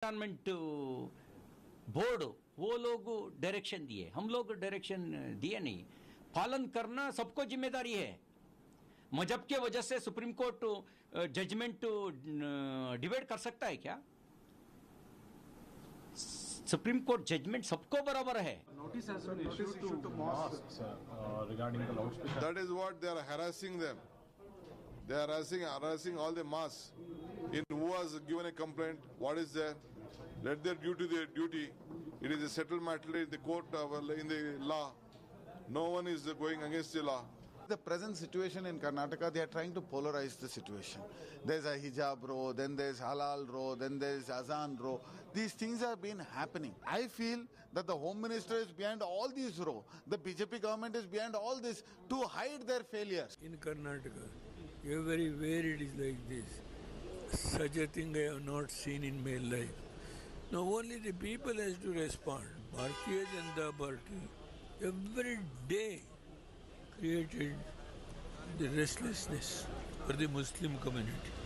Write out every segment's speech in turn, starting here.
Environment board वो लोग direction दिए, हम लोग डायरेक्शन दिए नहीं। पालन करना सबको जिम्मेदारी है। मजहब के वजह से सुप्रीम कोर्ट जजमेंट डिबेट कर सकता है क्या? सुप्रीम कोर्ट जजमेंट सबको बराबर है। Notice has been issued to mosques regarding the loudspeaker. That is what they are harassing them. They are harassing all the mosques. In who has given a complaint? What is there? Let their duty. It is a settled matter in the court, in the law. No one is going against the law. The present situation in Karnataka, they are trying to polarize the situation. There's a hijab row, then there's halal row, then there's azan row. These things have been happening. I feel that the Home Minister is behind all these row. The BJP government is behind all this to hide their failures. In Karnataka, everywhere it is like this. Such a thing I have not seen in my life. Now only the people has to respond. Bharatiya Janata Party every day created the restlessness for the Muslim community.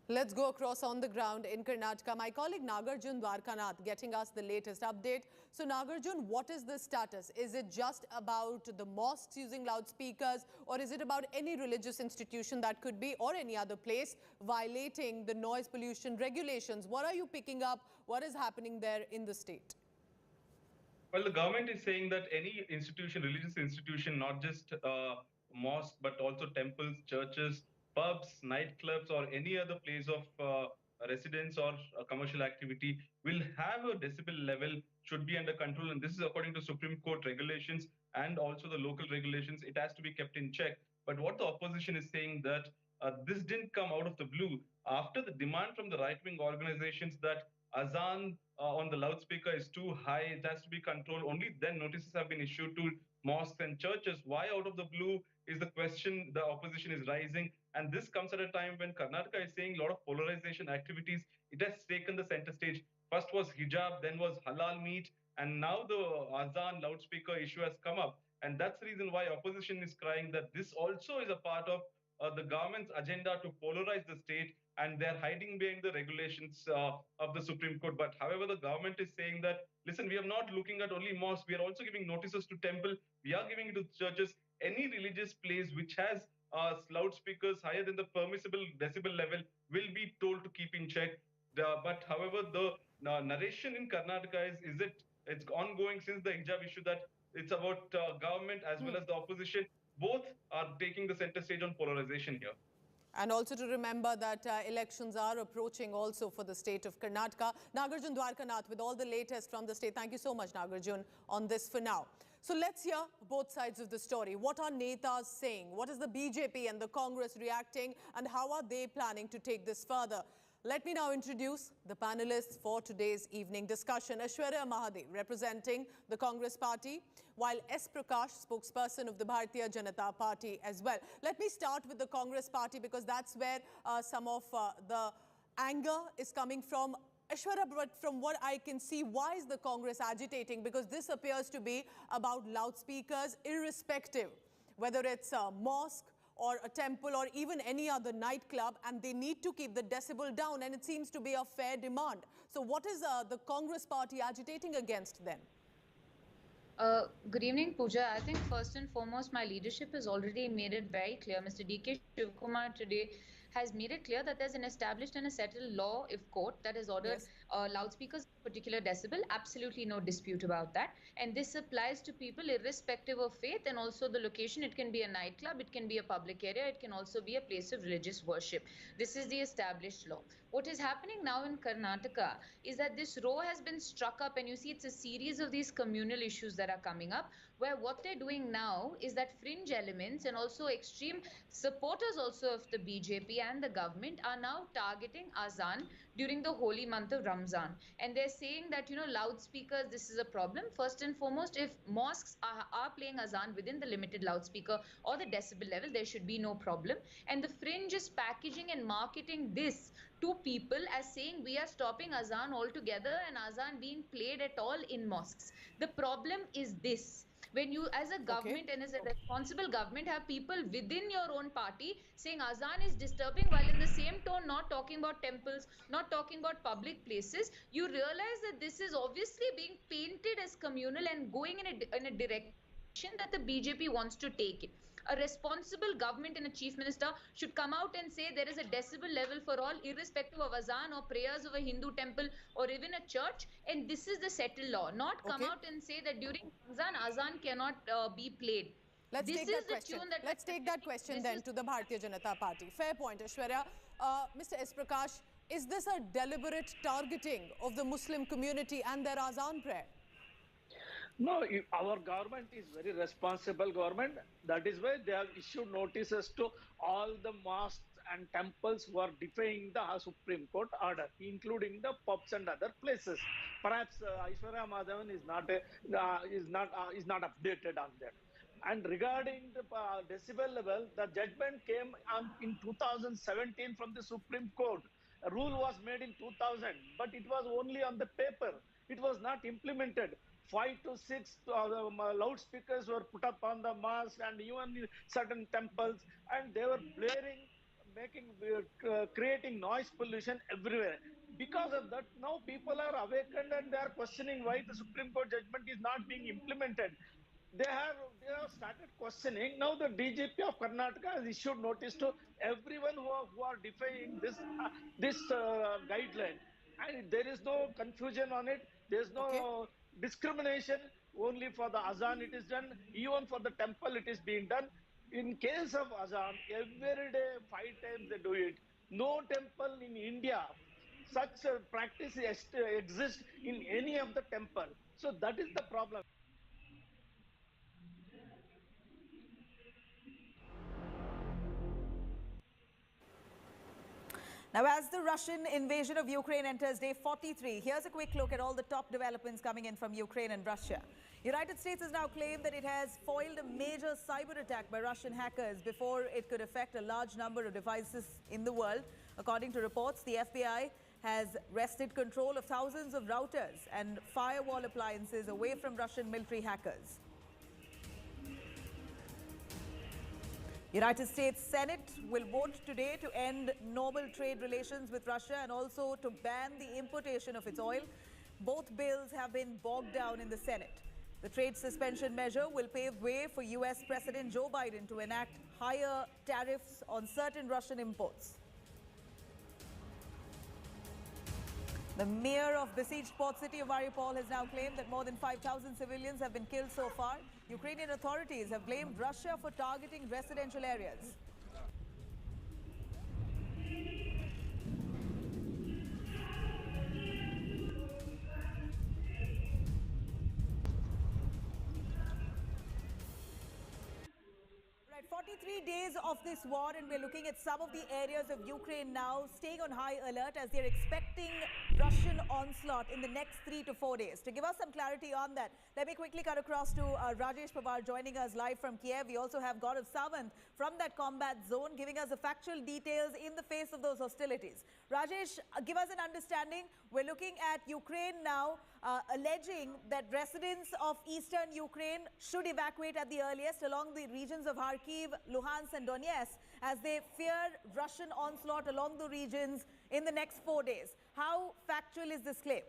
Let's go across on the ground in Karnataka. My colleague Nagarjun Dwarkanath getting us the latest update. So Nagarjun, what is the status? Is it just about the mosques using loudspeakers, or is it about any religious institution that could be, or any other place, violating the noise pollution regulations? What are you picking up? What is happening there in the state? Well, the government is saying that any institution, religious institution, not just mosque, but also temples, churches, pubs, nightclubs, or any other place of residence or commercial activity will have a decibel level, should be under control. And this is according to Supreme Court regulations and also the local regulations. It has to be kept in check. But what the opposition is saying that this didn't come out of the blue. After the demand from the right-wing organizations that azan on the loudspeaker is too high, it has to be controlled, only then notices have been issued to mosques and churches. Why out of the blue is the question the opposition is raising. And this comes at a time when Karnataka is saying a lot of polarization activities. It has taken the center stage. First was hijab, then was halal meat, and now the azan loudspeaker issue has come up. And that's the reason why opposition is crying that this also is a part of the government's agenda to polarize the state, and they're hiding behind the regulations of the Supreme Court. But however, the government is saying that, listen, we are not looking at only mosques, we are also giving notices to temple, we are giving it to churches. Any religious place which has loudspeakers higher than the permissible decibel level will be told to keep in check. But however, the narration in Karnataka it's ongoing since the hijab issue, that it's about government as well as the opposition. Both are taking the center stage on polarization here. And also to remember that elections are approaching also for the state of Karnataka. Nagarjun Dwarkanath with all the latest from the state. Thank you so much, Nagarjun, on this for now. So let's hear both sides of the story. What are netas saying? What is the BJP and the Congress reacting? And how are they planning to take this further? Let me now introduce the panelists for today's evening discussion. Aishwarya Mahade, representing the Congress party, while S. Prakash, spokesperson of the Bharatiya Janata Party as well. Let me start with the Congress party because that's where some of the anger is coming from. Aishwarya, but from what I can see, why is the Congress agitating? Because this appears to be about loudspeakers, irrespective whether it's a mosque or a temple or even any other nightclub, and they need to keep the decibel down, and it seems to be a fair demand. So what is the Congress party agitating against then? Good evening, Pooja. I think first and foremost, my leadership has already made it very clear. Mr. D.K. Shivkumar today has made it clear that there's an established and a settled law, if court, that has ordered loudspeakers particular decibel. Absolutely no dispute about that. And this applies to people irrespective of faith and also the location. It can be a nightclub, it can be a public area, it can also be a place of religious worship. This is the established law. What is happening now in Karnataka is that this row has been struck up, and you see it's a series of these communal issues that are coming up, where what they're doing now is that fringe elements and also extreme supporters also of the BJP and the government are now targeting azan during the holy month of Ramzan. And they're saying that, you know, loudspeakers, this is a problem. First and foremost, if mosques are playing azan within the limited loudspeaker or the decibel level, there should be no problem. And the fringe is packaging and marketing this to people as saying we are stopping azan altogether and azan being played at all in mosques. The problem is this. When you, as a government and as a responsible government, have people within your own party saying azan is disturbing, while in the same tone not talking about temples, not talking about public places, you realize that this is obviously being painted as communal and going in a direction that the BJP wants to take it. A responsible government and a chief minister should come out and say there is a decibel level for all, irrespective of azan or prayers of a Hindu temple or even a church, and this is the settled law. Not come out and say that during azan cannot be played. Let's This take is that the question. tune that Let's take that question this then is to the Bharatiya Janata Party. Fair point, Aishwarya. Mr. S. Prakash, is this a deliberate targeting of the Muslim community and their azan prayer? No, our government is very responsible government. That is why they have issued notices to all the mosques and temples who are defying the Supreme Court order, including the pubs and other places. Perhaps Aishwarya Madhavan is not updated on that. And regarding the decibel level, the judgment came in 2017 from the Supreme Court. A rule was made in 2000, but it was only on the paper. It was not implemented. 5 to 6 loudspeakers were put up on the mosque and even in certain temples, and they were blaring, creating noise pollution everywhere. Because of that, now people are awakened and they are questioning why the Supreme Court judgment is not being implemented. They have started questioning. Now the DGP of Karnataka has issued notice to everyone who are defying this guideline, and there is no confusion on it. There is no discrimination. Only for the azan it is done. Even for the temple it is being done. In case of azan, every day 5 times they do it. No temple in India such a practice exists in any of the temple. So that is the problem. Now, as the Russian invasion of Ukraine enters day 43, here's a quick look at all the top developments coming in from Ukraine and Russia. United States has now claimed that it has foiled a major cyber attack by Russian hackers before it could affect a large number of devices in the world. According to reports, the FBI has wrested control of thousands of routers and firewall appliances away from Russian military hackers. United States Senate will vote today to end normal trade relations with Russia and also to ban the importation of its oil. Both bills have been bogged down in the Senate. The trade suspension measure will pave way for US President Joe Biden to enact higher tariffs on certain Russian imports. The mayor of besieged port city of Mariupol has now claimed that more than 5,000 civilians have been killed so far. Ukrainian authorities have blamed Russia for targeting residential areas. Right, 43 days of this war, and we're looking at some of the areas of Ukraine now staying on high alert as they're expecting Russian onslaught in the next 3 to 4 days. To give us some clarity on that, let me quickly cut across to Rajesh Pawar joining us live from Kiev. We also have Gaurav Sawant from that combat zone giving us the factual details in the face of those hostilities. Rajesh, give us an understanding. We're looking at Ukraine now alleging that residents of eastern Ukraine should evacuate at the earliest along the regions of Kharkiv, Luhansk and Donetsk as they fear Russian onslaught along the regions in the next 4 days. How factual is this claim?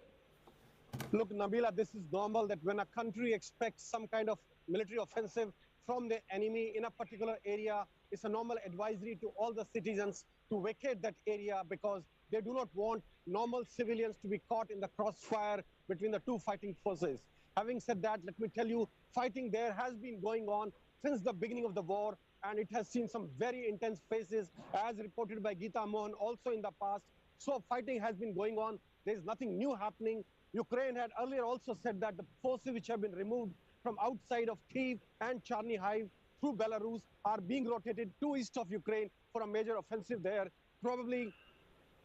Look, Nabila, this is normal that when a country expects some kind of military offensive from the enemy in a particular area, it's a normal advisory to all the citizens to vacate that area because they do not want normal civilians to be caught in the crossfire between the two fighting forces. Having said that, let me tell you, fighting there has been going on since the beginning of the war, and it has seen some very intense phases, as reported by Geeta Mohan also in the past. So fighting has been going on. There's nothing new happening. Ukraine had earlier also said that the forces which have been removed from outside of Kyiv and Chernihiv through Belarus are being rotated to east of Ukraine for a major offensive there. Probably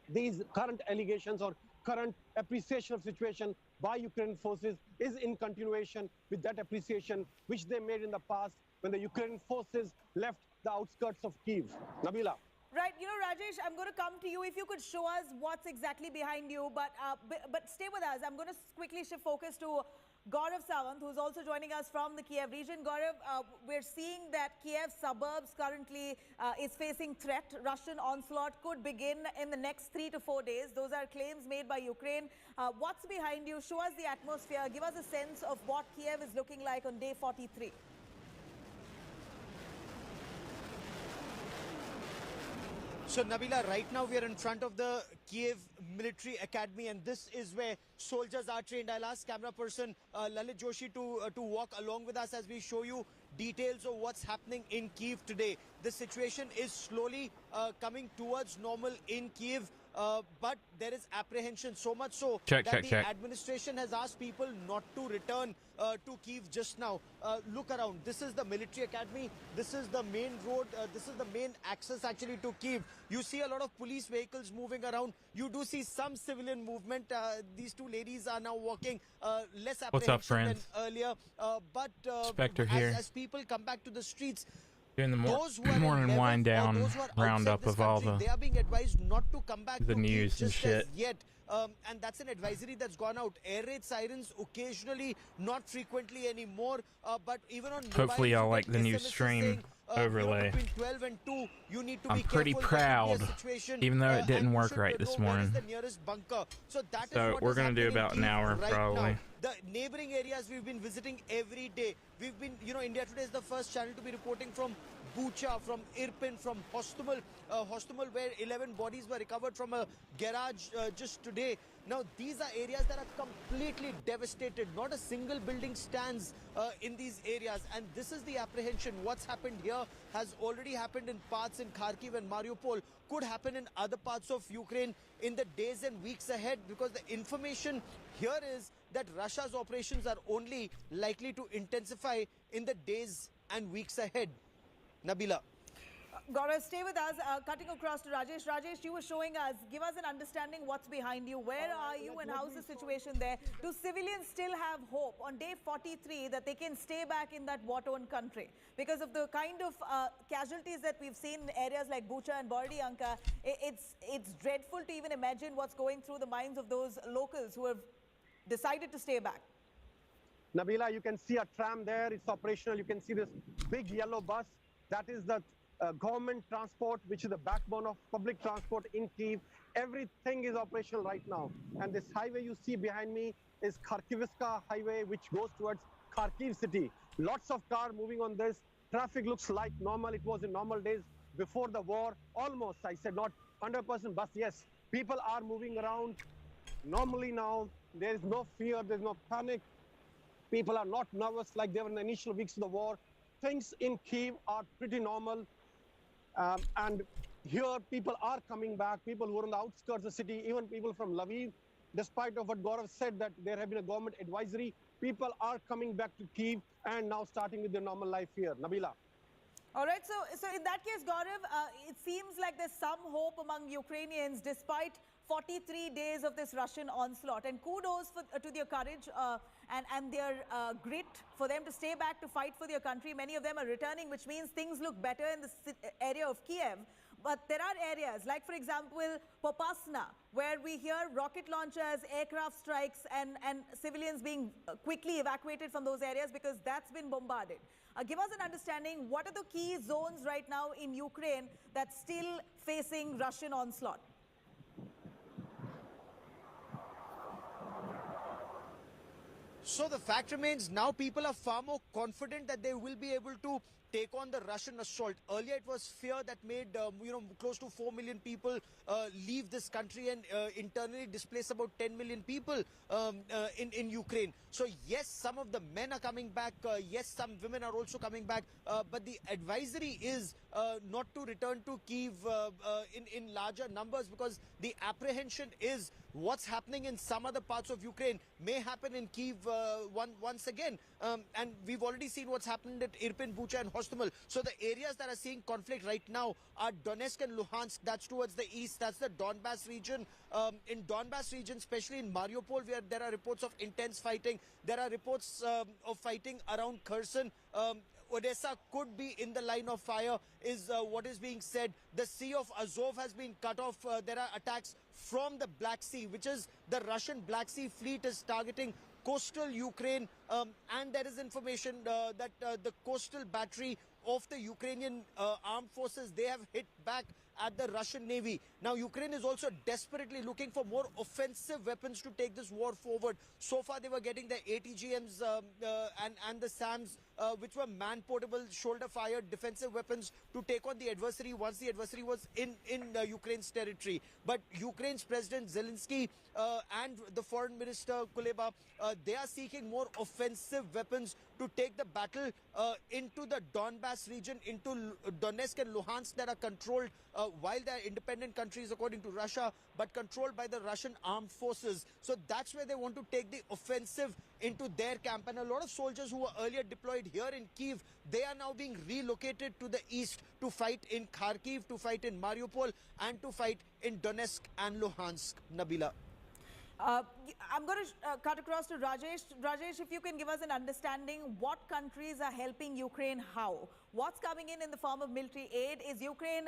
these current allegations or current appreciation of situation by Ukrainian forces is in continuation with that appreciation which they made in the past when the Ukrainian forces left the outskirts of Kyiv. Nabila. Right, Rajesh, I'm going to come to you. If you could show us what's exactly behind you, but stay with us. I'm going to quickly shift focus to Gaurav Sawant, who's also joining us from the Kiev region. Gaurav, we're seeing that Kiev suburbs currently is facing threat. Russian onslaught could begin in the next 3 to 4 days. Those are claims made by Ukraine. What's behind you? Show us the atmosphere. Give us a sense of what Kiev is looking like on day 43. So, Nabila, right now we are in front of the Kiev Military Academy, and this is where soldiers are trained. I'll ask camera person Lalit Joshi to walk along with us as we show you details of what's happening in Kiev today. The situation is slowly coming towards normal in Kiev, but there is apprehension, so much so that the administration has asked people not to return to Kiev just now. Look around. This is the military academy. This is the main road. This is the main access actually to Kiev. You see a lot of police vehicles moving around. You do see some civilian movement. These two ladies are now walking less apprehension than earlier. But as people come back to the streets, doing the morning wind down roundup of all they are being advised not to come back the to news Kiev and shit. yet. And that's an advisory that's gone out. Air raid sirens occasionally, not frequently anymore. But even on hopefully y'all like the new SMS stream saying, overlay. Between 12 and 2, you need to I'm be pretty proud, even though it didn't work right this morning. So we're going to do about an hour probably. The neighboring areas we've been visiting every day. We've been, India Today is the first channel to be reporting from Bucha, from Irpin, from Hostomel, where 11 bodies were recovered from a garage just today. Now, these are areas that are completely devastated. Not a single building stands in these areas. And this is the apprehension. What's happened here has already happened in parts in Kharkiv and Mariupol, could happen in other parts of Ukraine in the days and weeks ahead, because the information here is that Russia's operations are only likely to intensify in the days and weeks ahead. Nabila. Gaurav, stay with us. Cutting across to Rajesh. Rajesh, you were showing us, give us an understanding what's behind you. Where are you and how's the situation there? Do civilians still have hope on day 43 that they can stay back in that war-torn country? Because of the kind of casualties that we've seen in areas like Bucha and Borodianka, it's dreadful to even imagine what's going through the minds of those locals who have decided to stay back. Nabila, you can see a tram there. It's operational. You can see this big yellow bus. That is the government transport, which is the backbone of public transport in Kyiv. Everything is operational right now. And this highway you see behind me is Kharkivska highway, which goes towards Kharkiv city. Lots of cars moving on this. Traffic looks like normal. It was in normal days before the war. Almost, I said, not 100%, but yes, people are moving around normally now. There is no fear. There's no panic. People are not nervous like they were in the initial weeks of the war. Things in Kyiv are pretty normal. And here people are coming back, people who are on the outskirts of the city, even people from Lviv. Despite of what Gaurav said, that there have been a government advisory, people are coming back to Kyiv and now starting with their normal life here. Nabila. All right, so in that case, Gaurav, it seems like there's some hope among Ukrainians despite 43 days of this Russian onslaught. And kudos to their courage and their grit for them to stay back to fight for their country. Many of them are returning, which means things look better in the area of Kiev. But there are areas like, for example, Popasna, where we hear rocket launchers, aircraft strikes, and civilians being quickly evacuated from those areas because that's been bombarded. Give us an understanding, what are the key zones right now in Ukraine that's still facing Russian onslaught? So the fact remains, now people are far more confident that they will be able to take on the Russian assault. Earlier it was fear that made close to 4 million people leave this country and internally displace about 10 million people in Ukraine. So yes, some of the men are coming back. Yes, some women are also coming back. But the advisory is not to return to Kyiv in larger numbers, because the apprehension is what's happening in some other parts of Ukraine may happen in Kyiv once again. And we've already seen what's happened at Irpin, Bucha and Hostomel. So the areas that are seeing conflict right now are Donetsk and Luhansk. That's towards the east. That's the Donbas region. In Donbas region, especially in Mariupol, where there are reports of intense fighting. There are reports of fighting around Kherson. Odessa could be in the line of fire is what is being said. The Sea of Azov has been cut off. There are attacks from the Black Sea, which is the Russian Black Sea fleet is targeting coastal Ukraine, and there is information that the coastal battery of the Ukrainian armed forces, they have hit back at the Russian Navy. Now, Ukraine is also desperately looking for more offensive weapons to take this war forward. So far, they were getting the ATGMs and the SAMs, which were man-portable, shoulder-fired defensive weapons to take on the adversary once the adversary was in Ukraine's territory. But Ukraine's President Zelensky and the Foreign Minister Kuleba, they are seeking more offensive weapons to take the battle into the Donbass region, into Donetsk and Luhansk that are controlled while they are independent countries according to Russia, but controlled by the Russian armed forces. So that's where they want to take the offensive into their camp. And a lot of soldiers who were earlier deployed here in Kyiv, they are now being relocated to the east to fight in Kharkiv, to fight in Mariupol, and to fight in Donetsk and Luhansk. Nabila. I'm going to cut across to Rajesh. Rajesh, if you can give us an understanding, what countries are helping Ukraine how? What's coming in the form of military aid? Is Ukraine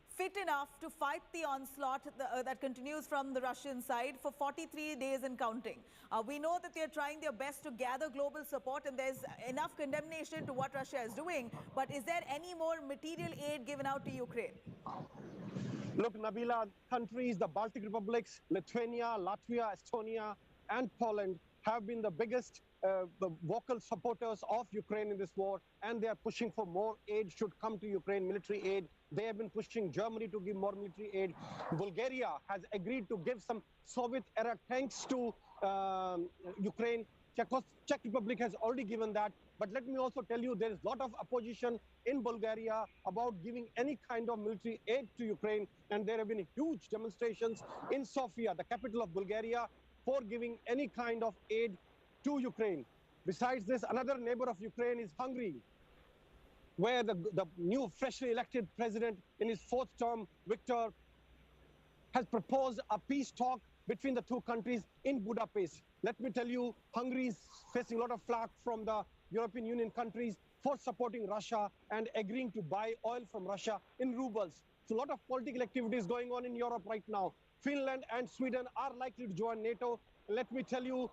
fit enough to fight the onslaught that continues from the Russian side for 43 days and counting? We know that they're trying their best to gather global support, and there's enough condemnation to what Russia is doing. But is there any more material aid given out to Ukraine? Look, Nabila, countries, the Baltic republics, Lithuania, Latvia, Estonia, and Poland have been the biggest vocal supporters of Ukraine in this war, and they are pushing for more aid should come to Ukraine, military aid. They have been pushing Germany to give more military aid. Bulgaria has agreed to give some Soviet-era tanks to Ukraine. Czech Republic has already given that. But let me also tell you, there is a lot of opposition in Bulgaria about giving any kind of military aid to Ukraine. And there have been huge demonstrations in Sofia, the capital of Bulgaria, for giving any kind of aid to Ukraine. Besides this, another neighbor of Ukraine is Hungary, where the new freshly elected president in his fourth term, Viktor, has proposed a peace talk between the two countries in Budapest. Let me tell you, Hungary is facing a lot of flack from the European Union countries for supporting Russia and agreeing to buy oil from Russia in rubles. So a lot of political activities going on in Europe right now. Finland and Sweden are likely to join NATO. Let me tell you,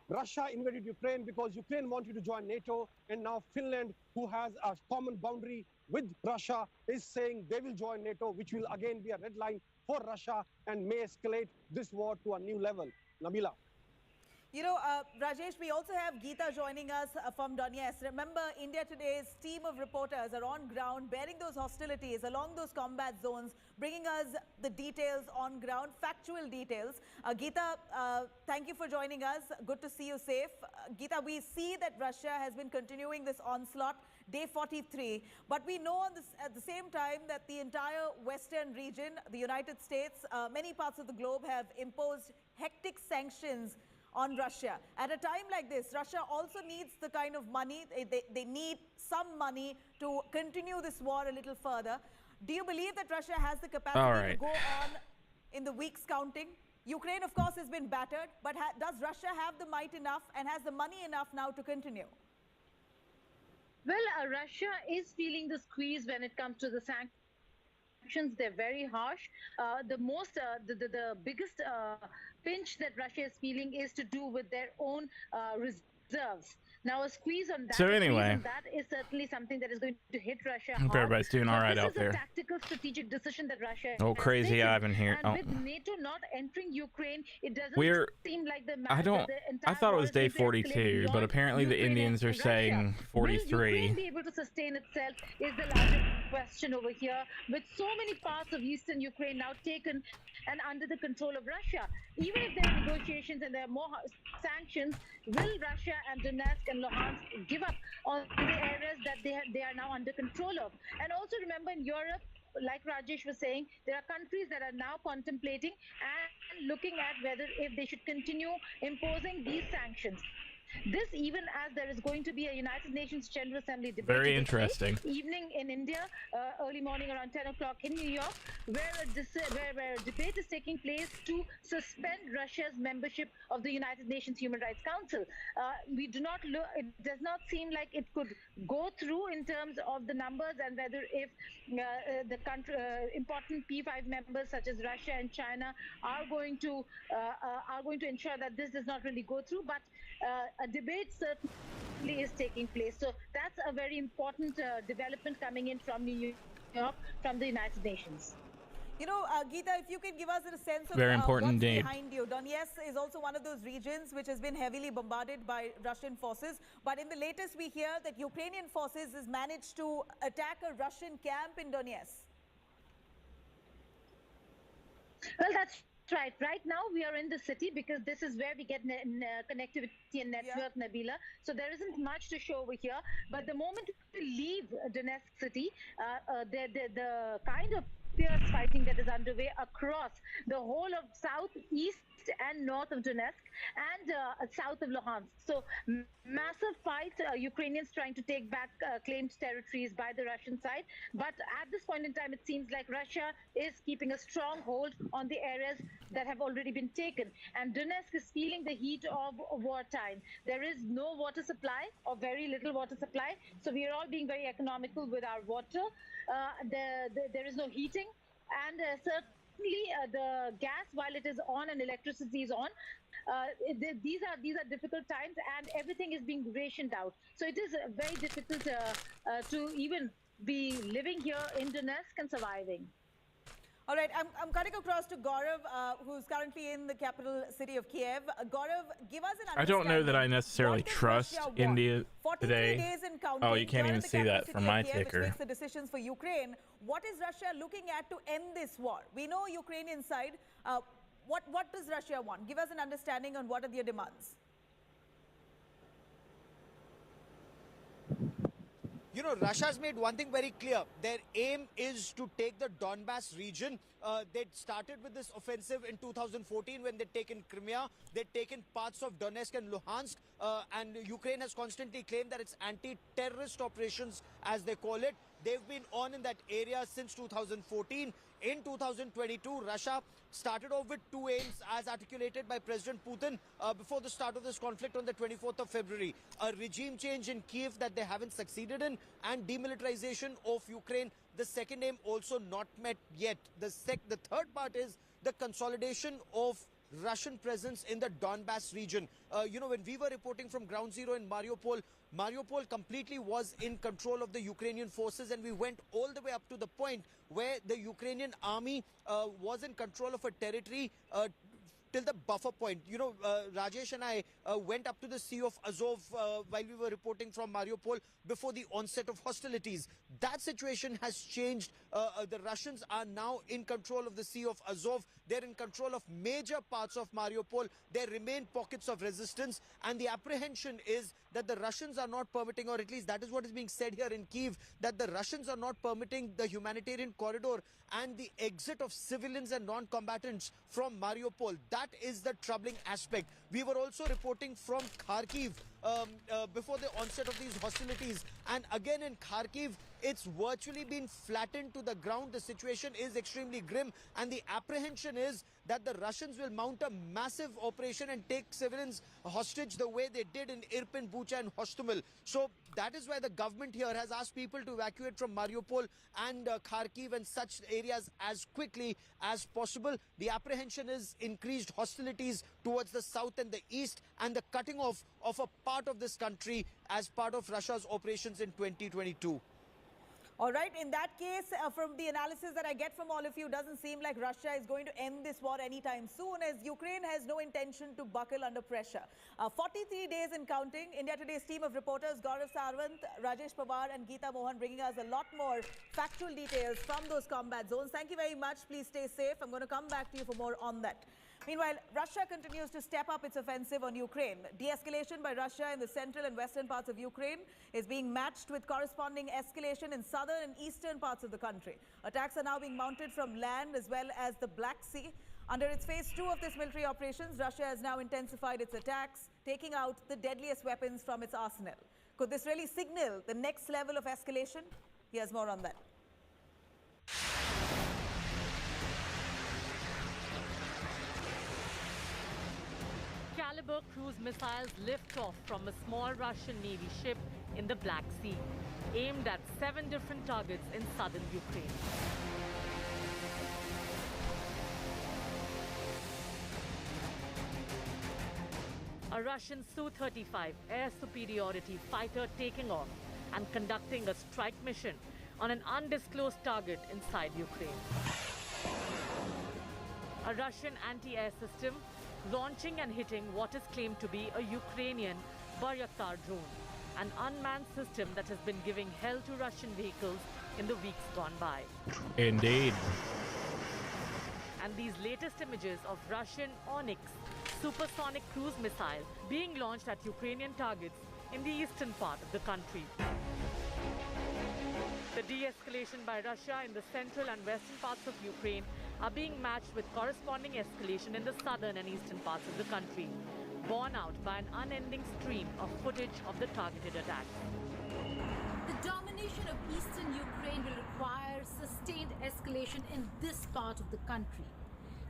Russia invaded Ukraine because Ukraine wanted to join NATO, and now Finland, who has a common boundary with Russia, is saying they will join NATO, which will again be a red line for Russia and may escalate this war to a new level. Nabila. You know, Rajesh, we also have Geeta joining us from Donetsk. Remember, India Today's team of reporters are on ground, bearing those hostilities along those combat zones, bringing us the details on ground, factual details. Geeta, thank you for joining us. Good to see you safe. Geeta, we see that Russia has been continuing this onslaught, day 43. But we know at the same time that the entire Western region, the United States, many parts of the globe have imposed hectic sanctions on Russia. At a time like this, Russia also needs the kind of money, they need some money to continue this war a little further. Do you believe that Russia has the capacity to go on in the weeks counting? Ukraine, of course, has been battered, but does Russia have the might enough and has the money enough now to continue? Well, Russia is feeling the squeeze when it comes to the sanctions. They're very harsh. The biggest pinch that Russia is feeling is to do with their own reserves. Now, a squeeze on that, so anyway, that is certainly something that is going to hit Russia hard. Everybody's doing all right out there. This is a tactical, strategic decision that Russia oh, crazy Ivan here. And with NATO not entering Ukraine, it doesn't seem like the I thought it was day 42, but apparently the Indians are saying 43. Will Ukraine be able to sustain itself is the larger question over here, with so many parts of eastern Ukraine now taken and under the control of Russia. Even if there are negotiations and there are more sanctions, will Russia and Donetsk and Luhansk give up on the areas that they are now under control of? And also remember, in Europe, like Rajesh was saying, there are countries that are now contemplating and looking at whether if they should continue imposing these sanctions. This even as there is going to be a United Nations General Assembly debate Very today interesting. evening in India, early morning around 10 o'clock in New York, where a debate is taking place to suspend Russia's membership of the United Nations Human Rights Council. We do not look, it does not seem like it could go through in terms of the numbers and whether if the country, important P5 members such as Russia and China are going to ensure that this does not really go through. But a debate certainly is taking place. So that's a very important development coming in from New York, from the United Nations. You know, Geeta, if you can give us a sense of Very important what's indeed. behind you. Donetsk is also one of those regions which has been heavily bombarded by Russian forces. But in the latest, we hear that Ukrainian forces has managed to attack a Russian camp in Donetsk. Well, that's right. Right now, we are in the city because this is where we get connectivity and network, Nabila. So there isn't much to show over here. But the moment we leave Donetsk city, the kind of fierce fighting that is underway across the whole of south, east and north of Donetsk and south of Luhansk. So massive fight, Ukrainians trying to take back claimed territories by the Russian side. But at this point in time, it seems like Russia is keeping a strong hold on the areas that have already been taken. And Donetsk is feeling the heat of wartime. There is no water supply or very little water supply. So we are all being very economical with our water. There is no heating. And certainly the gas, while it is on and electricity is on, these are difficult times and everything is being rationed out. So it is very difficult to even be living here in Donetsk and surviving. All right, I'm cutting across to Gaurav, who's currently in the capital city of Kiev. Gaurav, give us an understanding. I don't know that I necessarily trust India today. Days in counting, Oh, you can't even see that from my Kiev, ticker. Which makes the decisions for Ukraine. What is Russia looking at to end this war? We know Ukrainian side. What does Russia want? Give us an understanding on what are their demands. You know, Russia's made one thing very clear. Their aim is to take the Donbass region. They started with this offensive in 2014 when they'd taken Crimea. They'd taken parts of Donetsk and Luhansk. And Ukraine has constantly claimed that it's anti-terrorist operations, as they call it. They've been on in that area since 2014. In 2022, Russia started off with two aims as articulated by President Putin before the start of this conflict on the 24th of February. A regime change in Kiev that they haven't succeeded in, and demilitarization of Ukraine. The second aim also not met yet. The third part is the consolidation of Russian presence in the Donbass region. You know, when we were reporting from ground zero in Mariupol, Mariupol completely was in control of the Ukrainian forces, and we went all the way up to the point where the Ukrainian army was in control of a territory till the buffer point. You know, Rajesh and I went up to the Sea of Azov while we were reporting from Mariupol before the onset of hostilities. That situation has changed. The Russians are now in control of the Sea of Azov. They're in control of major parts of Mariupol. There remain pockets of resistance, and the apprehension is that the Russians are not permitting, or at least that is what is being said here in Kyiv, that the Russians are not permitting the humanitarian corridor and the exit of civilians and non-combatants from Mariupol. That is the troubling aspect. We were also reporting from Kharkiv before the onset of these hostilities, and again in Kharkiv, it's virtually been flattened to the ground. The situation is extremely grim, and the apprehension is that the Russians will mount a massive operation and take civilians hostage the way they did in Irpin, Bucha and Hostomel. So that is why the government here has asked people to evacuate from Mariupol and Kharkiv and such areas as quickly as possible. The apprehension is increased hostilities towards the south and the east, and the cutting off of a part of this country as part of Russia's operations in 2022. All right, in that case, from the analysis that I get from all of you, doesn't seem like Russia is going to end this war anytime soon, as Ukraine has no intention to buckle under pressure. 43 days in counting. India Today's team of reporters, Gaurav Sarwant, Rajesh Pawar and Geeta Mohan, bringing us a lot more factual details from those combat zones. Thank you very much. Please stay safe. I'm going to come back to you for more on that. Meanwhile, Russia continues to step up its offensive on Ukraine. De-escalation by Russia in the central and western parts of Ukraine is being matched with corresponding escalation in southern and eastern parts of the country. Attacks are now being mounted from land as well as the Black Sea. Under its phase 2 of this military operations, Russia has now intensified its attacks, taking out the deadliest weapons from its arsenal. Could this really signal the next level of escalation? Here's more on that. Caliber cruise missiles lift off from a small Russian Navy ship in the Black Sea, aimed at 7 different targets in southern Ukraine. A Russian Su-35 air superiority fighter taking off and conducting a strike mission on an undisclosed target inside Ukraine. A Russian anti-air system launching and hitting what is claimed to be a Ukrainian Bayraktar drone, an unmanned system that has been giving hell to Russian vehicles in the weeks gone by. Indeed. And these latest images of Russian Onyx supersonic cruise missile being launched at Ukrainian targets in the eastern part of the country. The de-escalation by Russia in the central and western parts of Ukraine are being matched with corresponding escalation in the southern and eastern parts of the country, borne out by an unending stream of footage of the targeted attacks. The domination of eastern Ukraine will require sustained escalation in this part of the country.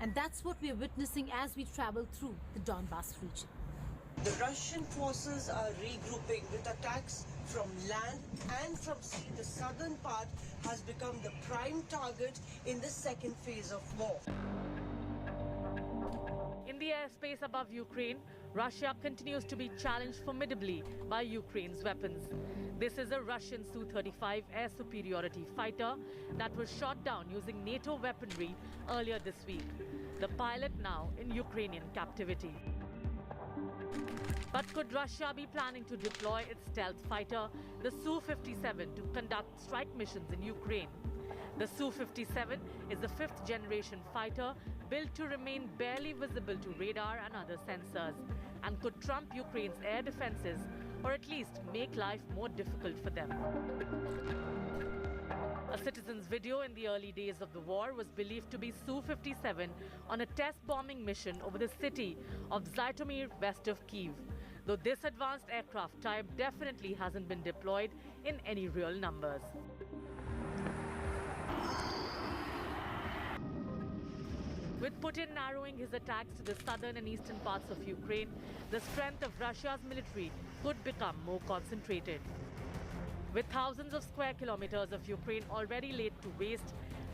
And that's what we're witnessing as we travel through the Donbas region. The Russian forces are regrouping with attacks from land and from sea. The southern part has become the prime target in the second phase of war. In the airspace above Ukraine, Russia continues to be challenged formidably by Ukraine's weapons. This is a Russian Su-35 air superiority fighter that was shot down using NATO weaponry earlier this week. The pilot now in Ukrainian captivity. But could Russia be planning to deploy its stealth fighter, the Su-57, to conduct strike missions in Ukraine? The Su-57 is the 5th generation fighter built to remain barely visible to radar and other sensors, and could trump Ukraine's air defenses, or at least make life more difficult for them. A citizen's video in the early days of the war was believed to be Su-57 on a test bombing mission over the city of Zhytomyr west of Kyiv, though this advanced aircraft type definitely hasn't been deployed in any real numbers. With Putin narrowing his attacks to the southern and eastern parts of Ukraine, the strength of Russia's military could become more concentrated. With thousands of square kilometers of Ukraine already laid to waste,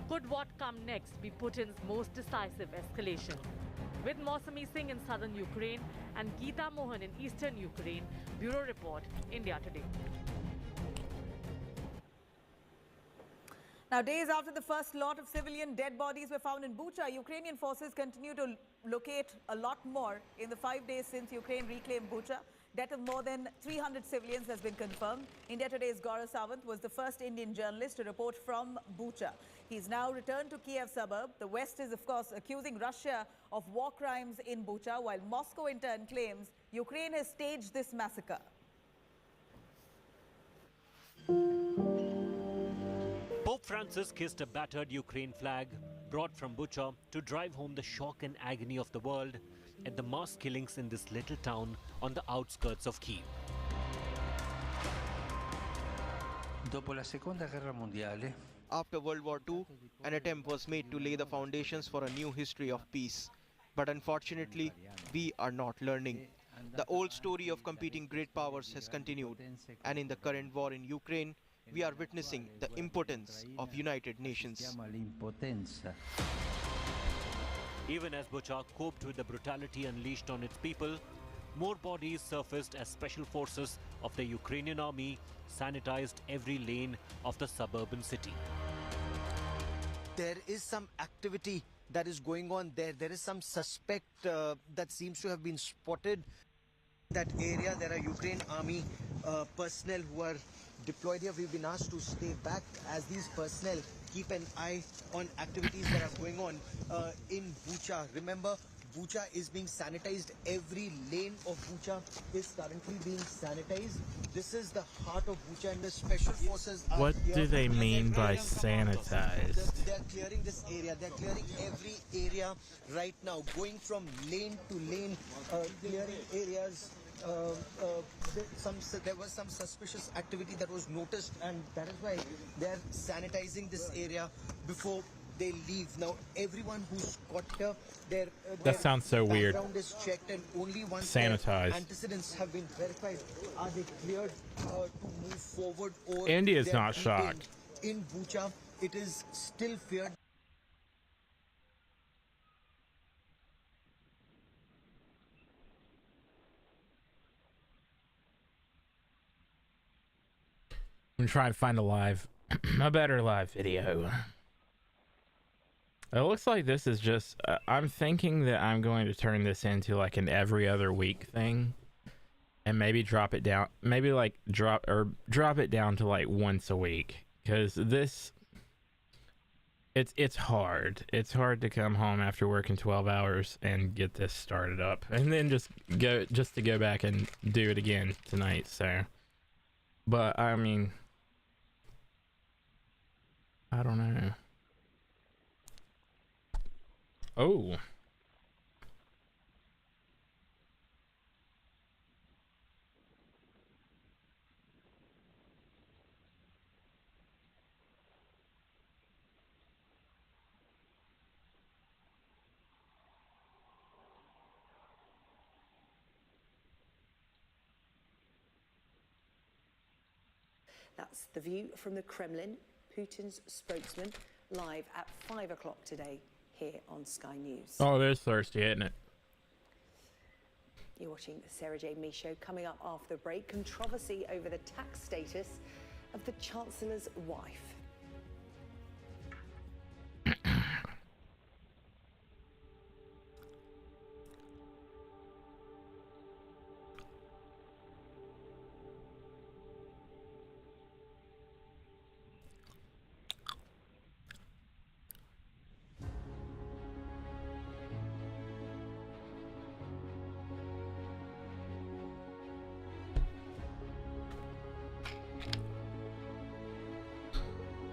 could what come next be Putin's most decisive escalation? With Mausami Singh in southern Ukraine and Geeta Mohan in eastern Ukraine, Bureau Report, India Today. Now, days after the first lot of civilian dead bodies were found in Bucha, Ukrainian forces continue to locate a lot more in the 5 days since Ukraine reclaimed Bucha. Death of more than 300 civilians has been confirmed. India Today's Gaurav Sawant was the first Indian journalist to report from Bucha. He's now returned to Kiev suburb. The West is, of course, accusing Russia of war crimes in Bucha, while Moscow in turn claims Ukraine has staged this massacre. Pope Francis kissed a battered Ukraine flag brought from Bucha to drive home the shock and agony of the world at the mass killings in this little town on the outskirts of Kyiv. Dopo la Seconda Guerra Mondiale, after World War II, an attempt was made to lay the foundations for a new history of peace. But unfortunately, we are not learning. The old story of competing great powers has continued, and in the current war in Ukraine, we are witnessing the impotence of United Nations. Even as Bucha coped with the brutality unleashed on its people, more bodies surfaced as special forces of the Ukrainian army sanitized every lane of the suburban city. There is some activity that is going on there. There is some suspect that seems to have been spotted. That area, there are Ukraine army personnel who are deployed here. We've been asked to stay back as these personnel keep an eye on activities that are going on in Bucha. Remember, Bucha is being sanitized. Every lane of Bucha is currently being sanitized. This is the heart of Bucha, and the special forces are What here. do they mean by sanitized? they're clearing this area. They're clearing every area right now, going from lane to lane, clearing areas. There was some suspicious activity that was noticed, and that is why they're sanitizing this area before they leave. Now, everyone who's got here, That sounds so weird. background is checked, and only once Sanitized. their antecedents have been verified are they cleared to move forward. Or India's they're not detained. shocked. In Bucha, it is still feared. I'm trying to find a better live video. It looks like this is just, I'm thinking that I'm going to turn this into like an every other week thing. And maybe drop it down, maybe like drop it down to like once a week. Because this, it's hard. It's hard to come home after working 12 hours and get this started up. And then just to go back and do it again tonight, so. But, I mean, I don't know. Oh. That's the view from the Kremlin, Putin's spokesman, live at 5 o'clock today here on Sky News. Oh, there's thirsty, isn't it? You're watching the Sarah J. Me Show. Coming up after the break, controversy over the tax status of the Chancellor's wife.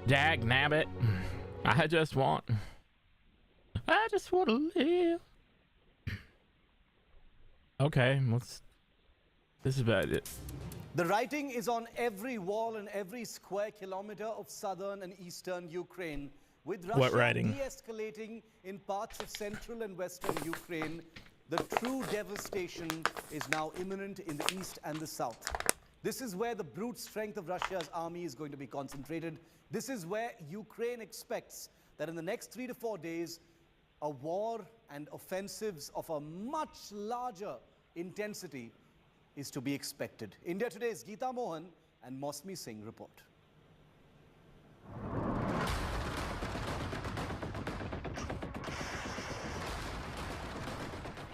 Dag nabbit. I just want to live. Okay, this is about it. The writing is on every wall and every square kilometer of southern and eastern Ukraine, with Russia de-escalating in parts of central and western Ukraine. The true devastation is now imminent in the east and the south. This is where the brute strength of Russia's army is going to be concentrated. This is where Ukraine expects that in the next 3 to 4 days, a war and offensives of a much larger intensity is to be expected. India Today's Geeta Mohan and Mosmi Singh report.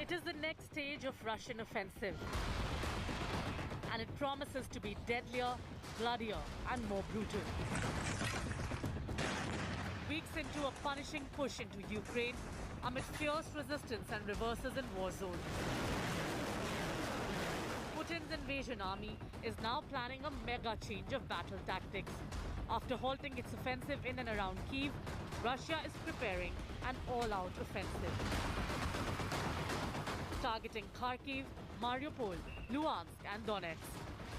It is the next stage of Russian offensive, and it promises to be deadlier, bloodier, and more brutal. Weeks into a punishing push into Ukraine amid fierce resistance and reverses in war zones. Putin's invasion army is now planning a mega change of battle tactics. After halting its offensive in and around Kyiv, Russia is preparing an all-out offensive. Targeting Kharkiv, Mariupol, Luhansk and Donetsk.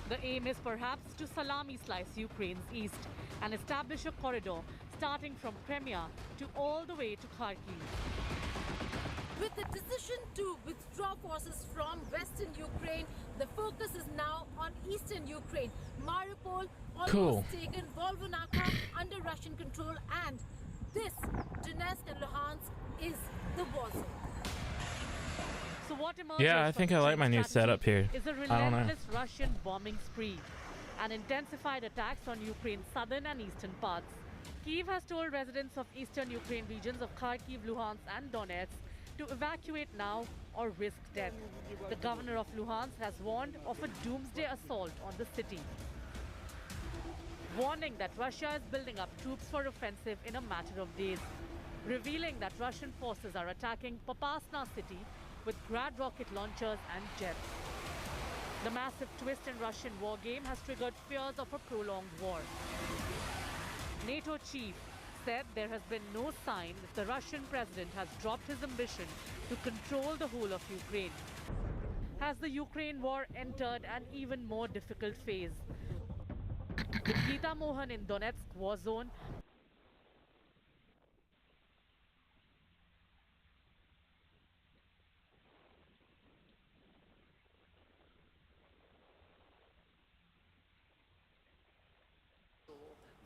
The aim is perhaps to salami slice Ukraine's east and establish a corridor starting from Crimea to all the way to Kharkiv. With the decision to withdraw forces from western Ukraine, the focus is now on eastern Ukraine. Mariupol almost taken, Volvanaka under Russian control, and this, Donetsk and Luhansk, is the war zone. So what emerges Yeah, I think I like my new setup here. Is a I don't know. relentless Russian bombing spree and intensified attacks on Ukraine's southern and eastern parts. Kyiv has told residents of eastern Ukraine regions of Kharkiv, Luhansk and Donetsk to evacuate now or risk death. The governor of Luhansk has warned of a doomsday assault on the city, warning that Russia is building up troops for offensive in a matter of days, revealing that Russian forces are attacking Popasna city with Grad rocket launchers and jets. The massive twist in Russian war game has triggered fears of a prolonged war. NATO chief said there has been no sign that the Russian president has dropped his ambition to control the whole of Ukraine. Has the Ukraine war entered an even more difficult phase? With Geeta Mohan in Donetsk war zone,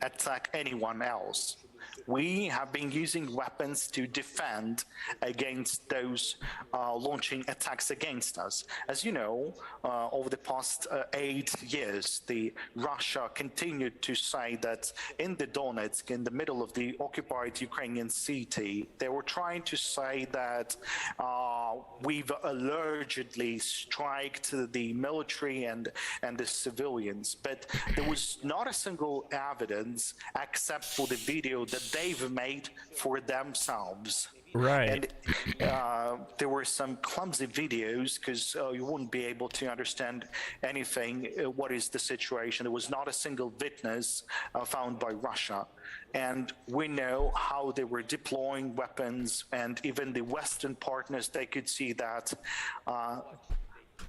attack anyone else. We have been using weapons to defend against those launching attacks against us. As you know, over the past 8 years, Russia continued to say that in the Donetsk, in the middle of the occupied Ukrainian city, they were trying to say that we've allegedly striked the military and the civilians, but there was not a single evidence except for the video that they've made for themselves. Right. And there were some clumsy videos because you wouldn't be able to understand anything. What is the situation? There was not a single witness found by Russia. And we know how they were deploying weapons, and even the Western partners, they could see that.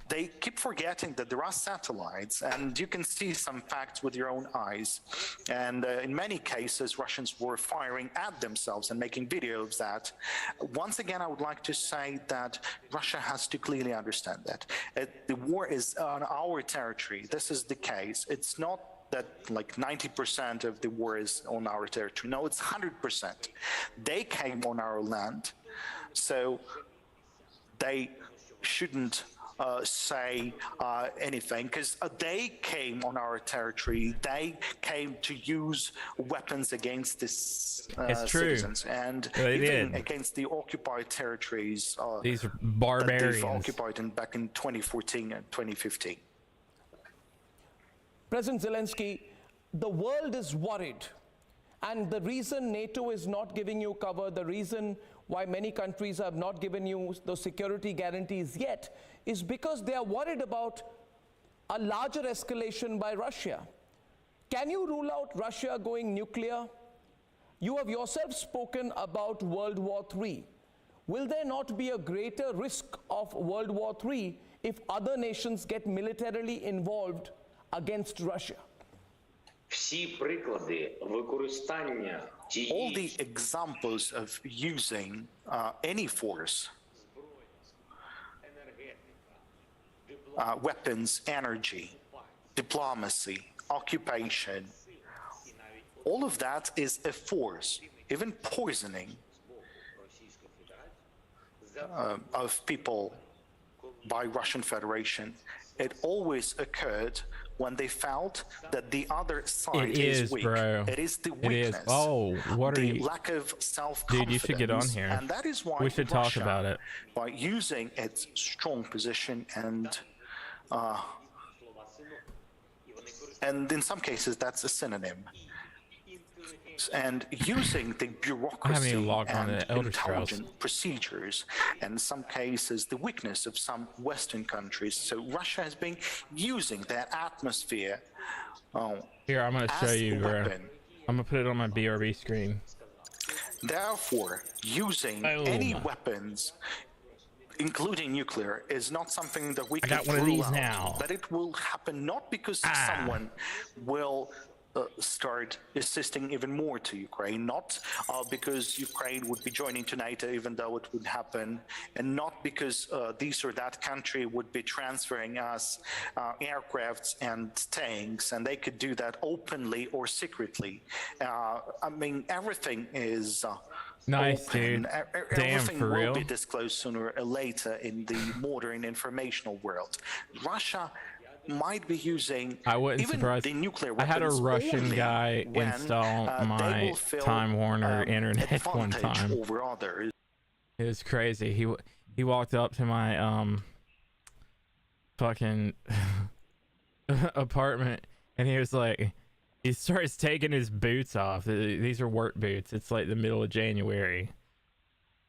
They keep forgetting that there are satellites, and you can see some facts with your own eyes. And in many cases, Russians were firing at themselves and making videos of that. Once again, I would like to say that Russia has to clearly understand that. The war is on our territory. This is the case. It's not that like 90% of the war is on our territory. No, it's 100%. They came on our land, so they shouldn't say anything, because they came on our territory. They came to use weapons against this citizens, and even against the occupied territories. These barbarians that they've occupied back in 2014 and 2015. President Zelensky, the world is worried, and the reason NATO is not giving you cover, the reason why many countries have not given you those security guarantees yet, is because they are worried about a larger escalation by Russia. Can you rule out Russia going nuclear? You have yourself spoken about World War III. Will there not be a greater risk of World War III if other nations get militarily involved against Russia? All the examples of using any force, weapons, energy, diplomacy, occupation, all of that is a force. Even poisoning of people by Russian Federation, it always occurred when they felt that the other side is weak. Bro. It is the weakness. It is. Oh, what are the you? lack of self-confidence. Dude, you should get on here. And that is why we should Russia, talk about it. by using its strong position and in some cases that's a synonym. And using the bureaucracy and intelligent procedures, and in some cases the weakness of some Western countries. So Russia has been using that atmosphere. Here, I'm going to show you, bro. I'm going to put it on my BRB screen. Therefore, using any weapons, including nuclear, is not something that we can rule out. Now. But it will happen not because someone will start assisting even more to Ukraine, not because Ukraine would be joining to NATO, even though it would happen, and not because this or that country would be transferring us aircrafts and tanks, and they could do that openly or secretly. I mean, everything is nice, open. dude. Everything for will real? be disclosed sooner or later in the modern informational world. Russia might be using I wouldn't even surprise. the nuclear I had a weapons Russian only guy when, install they my will feel, Time Warner internet one advantage time. over others. It was crazy. He walked up to my fucking apartment, and he was like, he starts taking his boots off. These are work boots. It's like the middle of January.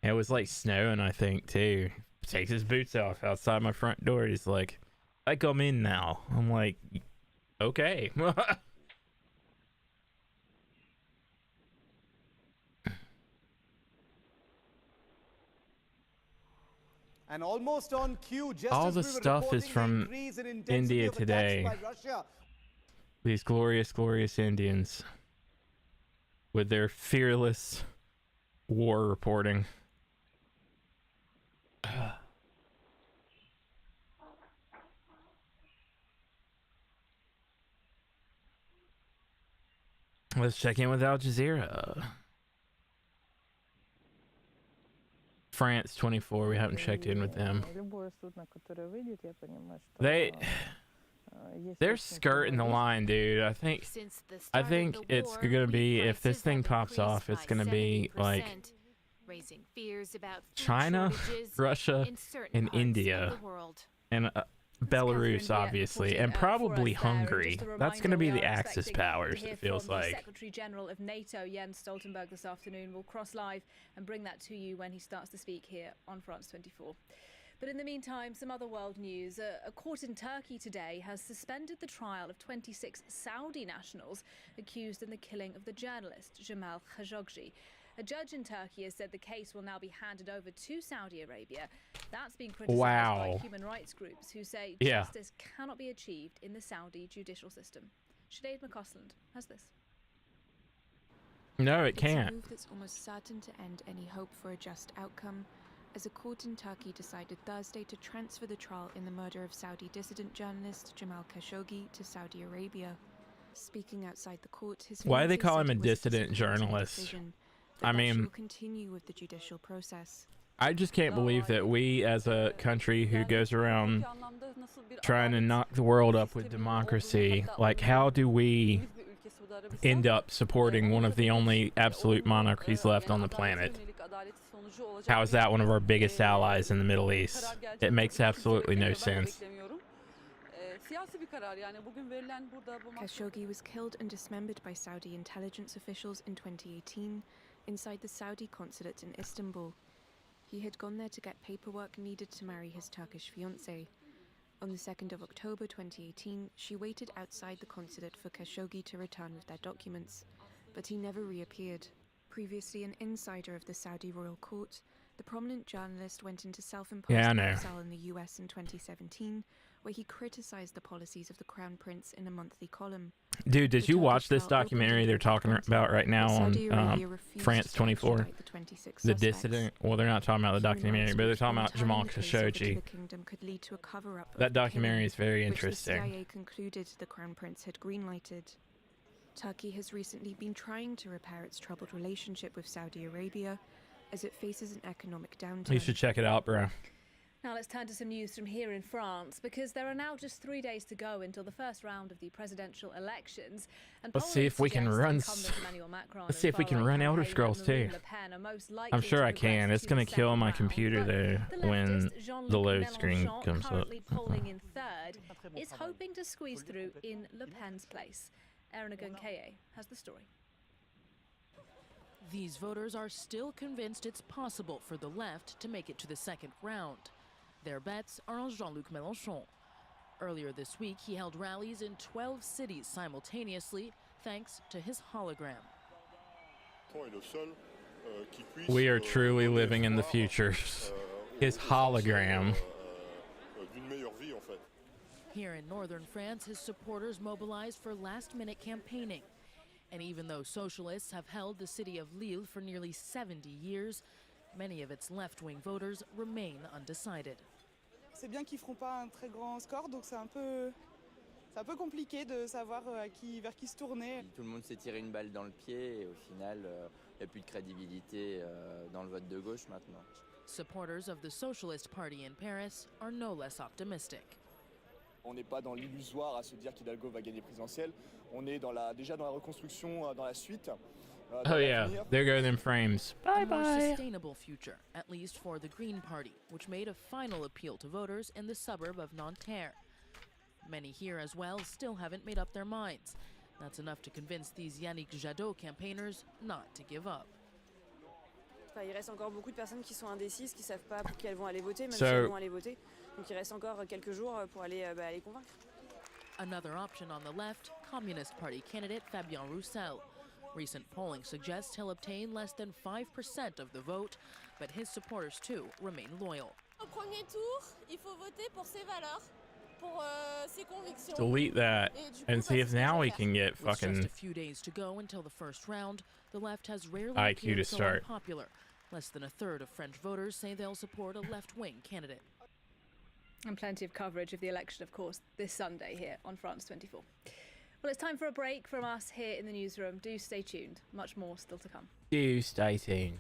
And it was like snowing, I think, too. Takes his boots off outside my front door. He's like, I come in now. I'm like, okay. And almost on cue, just all as the we were stuff is reporting from the increase in intensity India of attacks today. by Russia. These glorious, glorious Indians with their fearless war reporting. Let's check in with Al Jazeera. France 24, we haven't checked in with them. They're skirting the line, dude. I think it's gonna be, if this thing pops off, it's gonna be like China, Russia, and India, and Belarus, obviously, and probably Hungary. That's gonna be the Axis powers, it feels like. Secretary General of NATO, Jens Stoltenberg, this afternoon. We'll cross live and bring that to you when he starts to speak here on France 24. But in the meantime, some other world news. A court in Turkey today has suspended the trial of 26 Saudi nationals accused in the killing of the journalist Jamal Khashoggi. A judge in Turkey has said the case will now be handed over to Saudi Arabia. That's been criticized by human rights groups who say justice cannot be achieved in the Saudi judicial system. Sinead McCausland has this. No, it can't. It's a move that's almost certain to end any hope for a just outcome, as a court in Turkey decided Thursday to transfer the trial in the murder of Saudi dissident journalist Jamal Khashoggi to Saudi Arabia. Speaking outside the court, his Why do they fiancé call said him a it was dissident journalist? decision, I but that she mean, will continue with the judicial process. I just can't believe that we, as a country who goes around trying to knock the world up with democracy, like, how do we end up supporting one of the only absolute monarchies left on the planet? How is that one of our biggest allies in the Middle East? It makes absolutely no sense. Khashoggi was killed and dismembered by Saudi intelligence officials in 2018 inside the Saudi consulate in Istanbul. He had gone there to get paperwork needed to marry his Turkish fiancée. On the 2nd of October 2018, she waited outside the consulate for Khashoggi to return with their documents, but he never reappeared. Previously an insider of the Saudi royal court, the prominent journalist went into self-imposed exile in the US in 2017, where he criticized the policies of the Crown Prince in a monthly column. Dude, did you watch this documentary they're talking about right now on France 24? The dissident? Well, they're not talking about the documentary, but they're talking about Jamal Khashoggi. That documentary is very interesting. The CIA concluded the Crown Prince had greenlighted. Turkey has recently been trying to repair its troubled relationship with Saudi Arabia as it faces an economic downturn. You should check it out, bro. Now let's turn to some news from here in France, because there are now just 3 days to go until the first round of the presidential elections. And let's see if we can run. Let's see if we can run Elder Scrolls 2. I'm sure I can. It's gonna kill my computer though when the load screen comes up. Polling in third, is hoping to squeeze through in Le Pen's place. Erin Agunkeye has the story. These voters are still convinced it's possible for the left to make it to the second round. Their bets are on Jean-Luc Mélenchon. Earlier this week, he held rallies in 12 cities simultaneously, thanks to his hologram. We are truly living in the future. His hologram. Here in northern France, his supporters mobilized for last-minute campaigning. And even though socialists have held the city of Lille for nearly 70 years, many of its left-wing voters remain undecided. C'est bien qu'ils feront pas un très grand score, donc c'est un peu compliqué de savoir vers qui se tourner. Tout le monde s'est tiré une balle dans le pied et au final, il n'y a plus de crédibilité dans le vote de gauche maintenant. Supporters of the Socialist Party in Paris are no less optimistic. On n'est pas dans l'illusoire à se dire qu'Hidalgo va gagner présidentielle. On est déjà dans la reconstruction, dans la suite. Oh yeah, there go them frames. Bye bye. A more sustainable future, at least for the Green Party, which made a final appeal to voters in the suburb of Nanterre. Many here as well still haven't made up their minds. That's enough to convince these Yannick Jadot campaigners not to give up. Il reste encore beaucoup de personnes qui sont indécises, qui ne savent pas pour qui elles vont aller voter, même si elles vont aller voter. Donc il reste encore quelques jours pour aller les convaincre. Another option on the left, Communist Party candidate Fabien Roussel. Recent polling suggests he'll obtain less than 5% of the vote, but his supporters too remain loyal. Delete that and see if now we can get With just fucking a few days to go until the first round, the left has rarely IQ appeared to so start. unpopular. Less than a third of French voters say they'll support a left-wing candidate. And plenty of coverage of the election, of course, this Sunday here on France 24. Well, it's time for a break from us here in the newsroom. Do stay tuned. Much more still to come. Do stay tuned.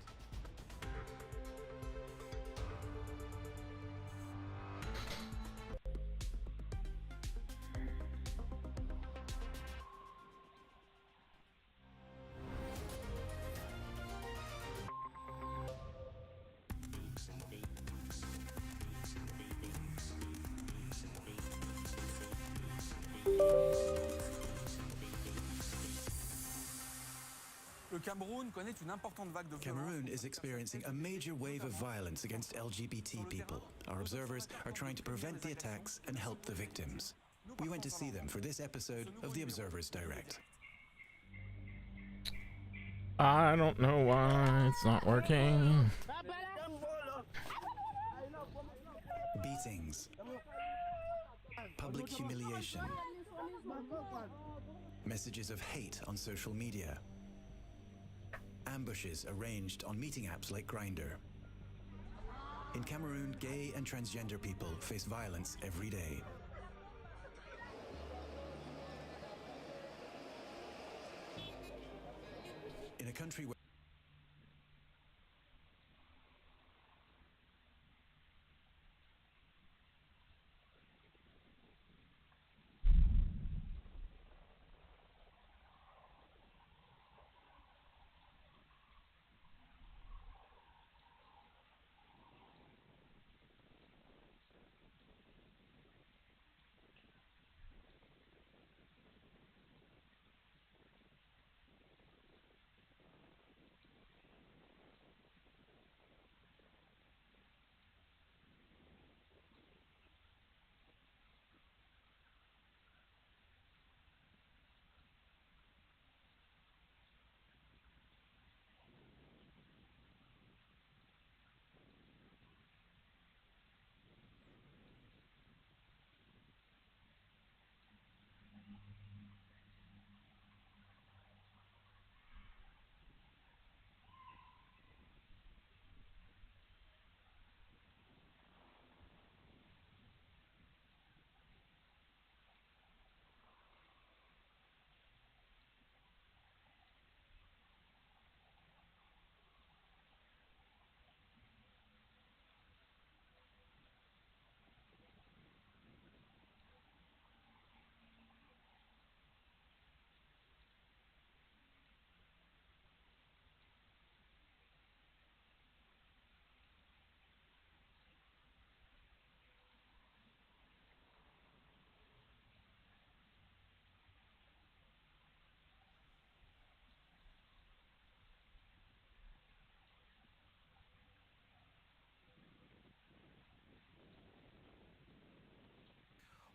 Cameroon is experiencing a major wave of violence against LGBT people. Our observers are trying to prevent the attacks and help the victims. We went to see them for this episode of the Observers Direct. I don't know why it's not working. Beatings, public humiliation, messages of hate on social media, ambushes arranged on meeting apps like Grindr. In Cameroon, gay and transgender people face violence every day. In a country where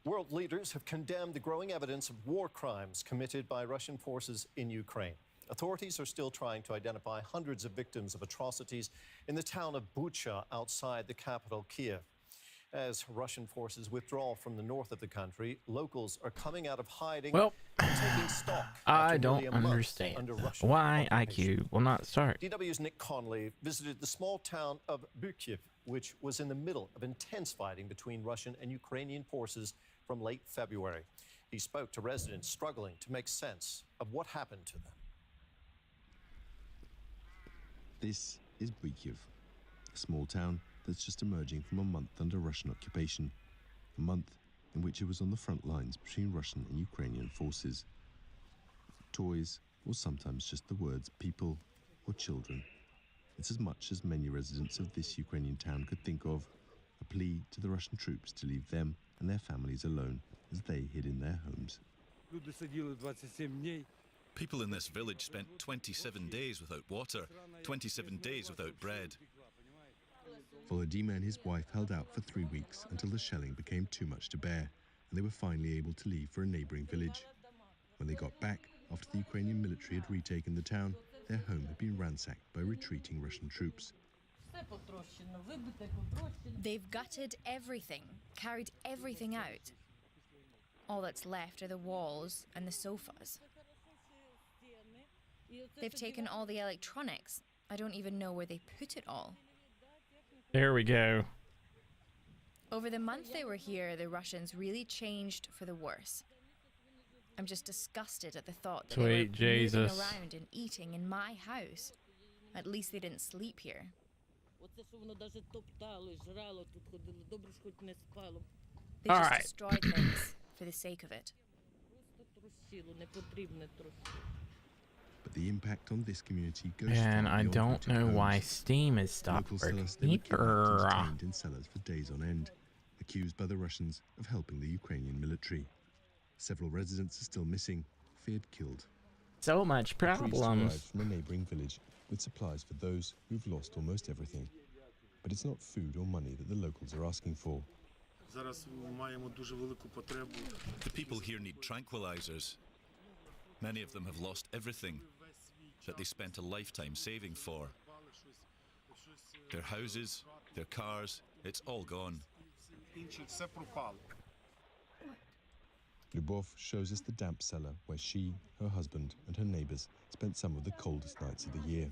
world leaders have condemned the growing evidence of war crimes committed by Russian forces in Ukraine. Authorities are still trying to identify hundreds of victims of atrocities in the town of Bucha outside the capital, Kiev. As Russian forces withdraw from the north of the country, locals are coming out of hiding and taking stock. I don't understand why IQ will not start. DW's Nick Conley visited the small town of Bukiv, which was in the middle of intense fighting between Russian and Ukrainian forces from late February. He spoke to residents struggling to make sense of what happened to them. This is Bukiv, a small town that's just emerging from a month under Russian occupation, a month in which it was on the front lines between Russian and Ukrainian forces. Toys, or sometimes just the words people or children. It's as much as many residents of this Ukrainian town could think of, a plea to the Russian troops to leave them and their families alone as they hid in their homes. People in this village spent 27 days without water, 27 days without bread. Volodymyr and his wife held out for 3 weeks until the shelling became too much to bear, and they were finally able to leave for a neighboring village. When they got back, after the Ukrainian military had retaken the town, their home had been ransacked by retreating Russian troops. They've gutted everything, carried everything out. All that's left are the walls and the sofas. They've taken all the electronics. I don't even know where they put it all. There we go. Over the month they were here, the Russians really changed for the worse. I'm just disgusted at the thought that they were moving around and eating in my house. At least they didn't sleep here. They just destroyed things for the sake of it. But the impact on this community goes and I don't know why Steam is stopped working either. Detained in cellars for days on end, accused by the Russians of helping the Ukrainian military. Several residents are still missing, feared killed. So much problems. Arrived from a neighbouring village with supplies for those who've lost almost everything. But it's not food or money that the locals are asking for. The people here need tranquilizers. Many of them have lost everything that they spent a lifetime saving for. Their houses, their cars, it's all gone. Lyubov shows us the damp cellar where she, her husband and her neighbours spent some of the coldest nights of the year.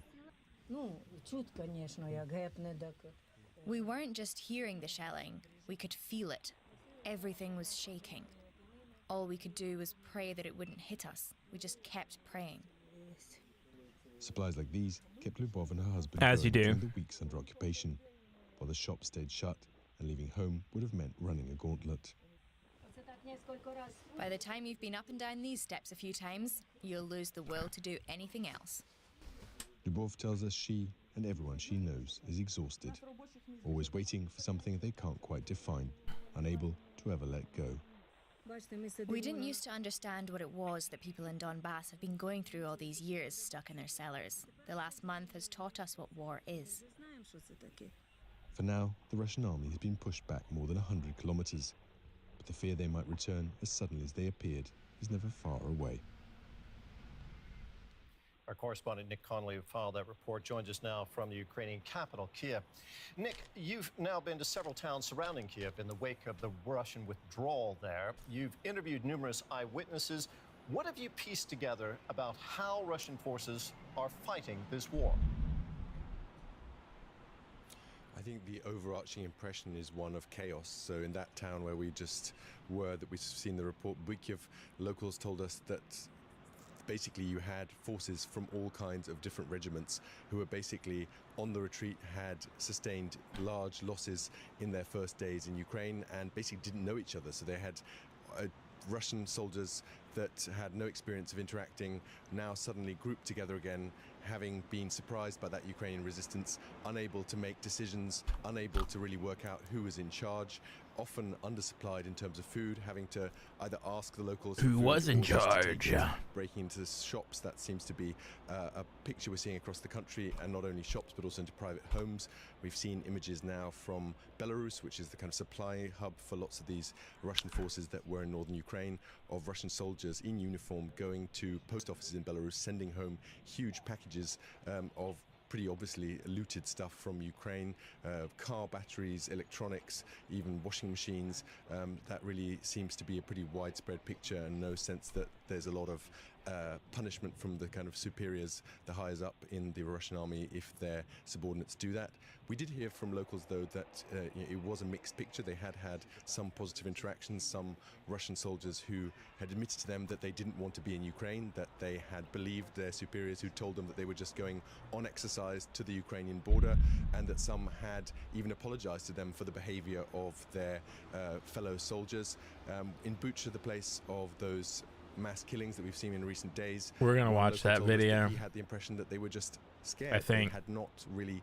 We weren't just hearing the shelling, we could feel it. Everything was shaking. All we could do was pray that it wouldn't hit us. We just kept praying. Supplies like these kept Lyubov and her husband as you do during the weeks under occupation, while the shop stayed shut, and leaving home would have meant running a gauntlet. By the time you've been up and down these steps a few times, you'll lose the will to do anything else. Lyubov tells us she and everyone she knows is exhausted, always waiting for something they can't quite define, unable to ever let go. We didn't used to understand what it was that people in Donbass have been going through all these years stuck in their cellars. The last month has taught us what war is. For now, the Russian army has been pushed back more than 100 kilometers, but the fear they might return as suddenly as they appeared is never far away. Our correspondent Nick Connolly, who filed that report, joins us now from the Ukrainian capital, Kiev. Nick, you've now been to several towns surrounding Kiev in the wake of the Russian withdrawal there. You've interviewed numerous eyewitnesses. What have you pieced together about how Russian forces are fighting this war? I think the overarching impression is one of chaos. So in that town where we just were, that we've seen the report, Bukiv, locals told us that basically you had forces from all kinds of different regiments who were basically on the retreat, had sustained large losses in their first days in Ukraine and basically didn't know each other. So they had Russian soldiers that had no experience of interacting, now suddenly grouped together again, having been surprised by that Ukrainian resistance, unable to make decisions, unable to really work out who was in charge, often undersupplied in terms of food, having to either ask the locals who was in charge, breaking into shops. That seems to be a picture we're seeing across the country, and not only shops but also into private homes. We've seen images now from Belarus, which is the kind of supply hub for lots of these Russian forces that were in northern Ukraine, of Russian soldiers in uniform going to post offices in Belarus, sending home huge packages of pretty obviously looted stuff from Ukraine, car batteries, electronics, even washing machines. That really seems to be a pretty widespread picture, and no sense that there's a lot of punishment from the kind of superiors, the highest up in the Russian army, if their subordinates do that. We did hear from locals, though, that it was a mixed picture. They had some positive interactions, some Russian soldiers who had admitted to them that they didn't want to be in Ukraine, that they had believed their superiors who told them that they were just going on exercise to the Ukrainian border, and that some had even apologized to them for the behavior of their fellow soldiers. In Bucha, the place of those mass killings that we've seen in recent days, we're going to watch that video. He had the impression that they were just scared. I think they had not really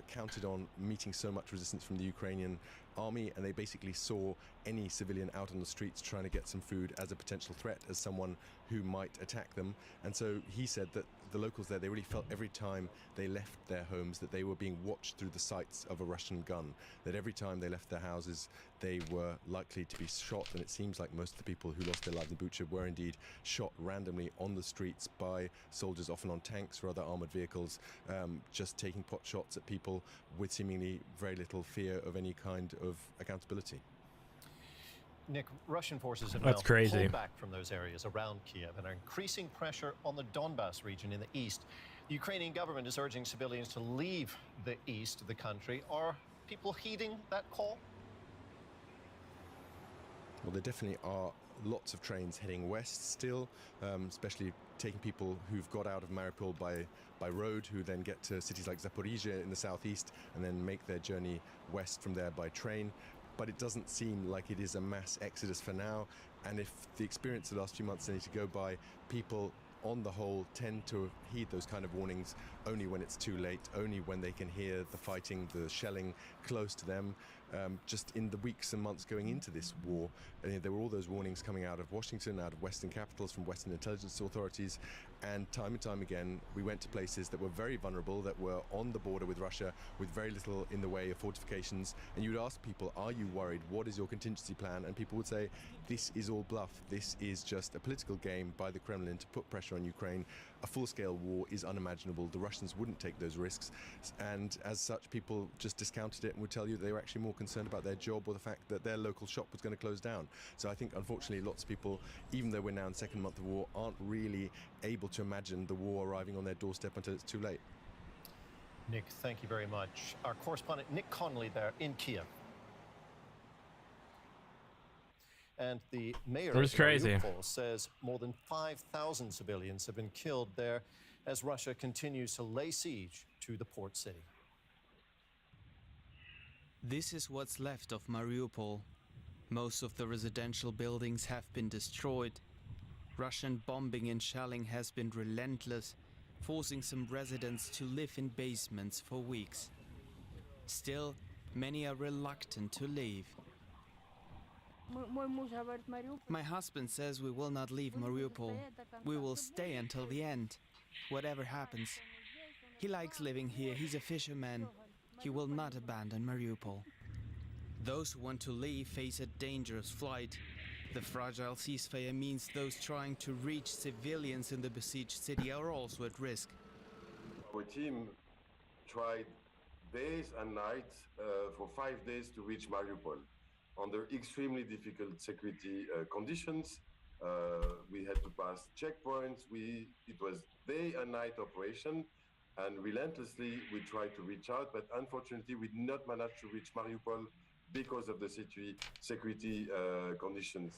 counted on meeting so much resistance from the Ukrainian army, and they basically saw any civilian out on the streets trying to get some food as a potential threat, as someone who might attack them. And so he said that the locals there, they really felt every time they left their homes that they were being watched through the sights of a Russian gun, that every time they left their houses they were likely to be shot. And it seems like most of the people who lost their lives in Bucha were indeed shot randomly on the streets by soldiers, often on tanks or other armored vehicles, just taking pot shots at people with seemingly very little fear of any kind of accountability. Nick, Russian forces have That's now crazy. pulled back from those areas around Kiev and are increasing pressure on the Donbas region in the east. The Ukrainian government is urging civilians to leave the east of the country. Are people heeding that call? Well, there definitely are lots of trains heading west still, especially taking people who've got out of Mariupol by road, who then get to cities like Zaporizhia in the southeast and then make their journey west from there by train. But it doesn't seem like it is a mass exodus for now. And if the experience of the last few months need to go by, people on the whole tend to heed those kind of warnings only when it's too late, only when they can hear the fighting, the shelling close to them. Just in the weeks and months going into this war, there were all those warnings coming out of Washington, out of Western capitals, from Western intelligence authorities, and time again we went to places that were very vulnerable, that were on the border with Russia, with very little in the way of fortifications, and you would ask people, are you worried? What is your contingency plan? And people would say, this is all bluff. This is just a political game by the Kremlin to put pressure on Ukraine. A full-scale war is unimaginable. The Russians wouldn't take those risks, and as such people just discounted it and would tell you that they were actually more concerned about their job or the fact that their local shop was going to close down. So I think unfortunately lots of people, even though we're now in the second month of war, aren't really able to imagine the war arriving on their doorstep until it's too late. Nick, thank you very much. Our correspondent Nick Connolly there in Kiev. And the mayor of Mariupol says more than 5,000 civilians have been killed there as Russia continues to lay siege to the port city. This is what's left of Mariupol. Most of the residential buildings have been destroyed. Russian bombing and shelling has been relentless, forcing some residents to live in basements for weeks. Still, many are reluctant to leave. My husband says we will not leave Mariupol. We will stay until the end, whatever happens. He likes living here, he's a fisherman. He will not abandon Mariupol. Those who want to leave face a dangerous flight. The fragile ceasefire means those trying to reach civilians in the besieged city are also at risk. Our team tried days and nights for 5 days to reach Mariupol under extremely difficult security conditions. We had to pass checkpoints. It was day and night operation, and relentlessly we tried to reach out, but unfortunately we did not manage to reach Mariupol because of the security conditions.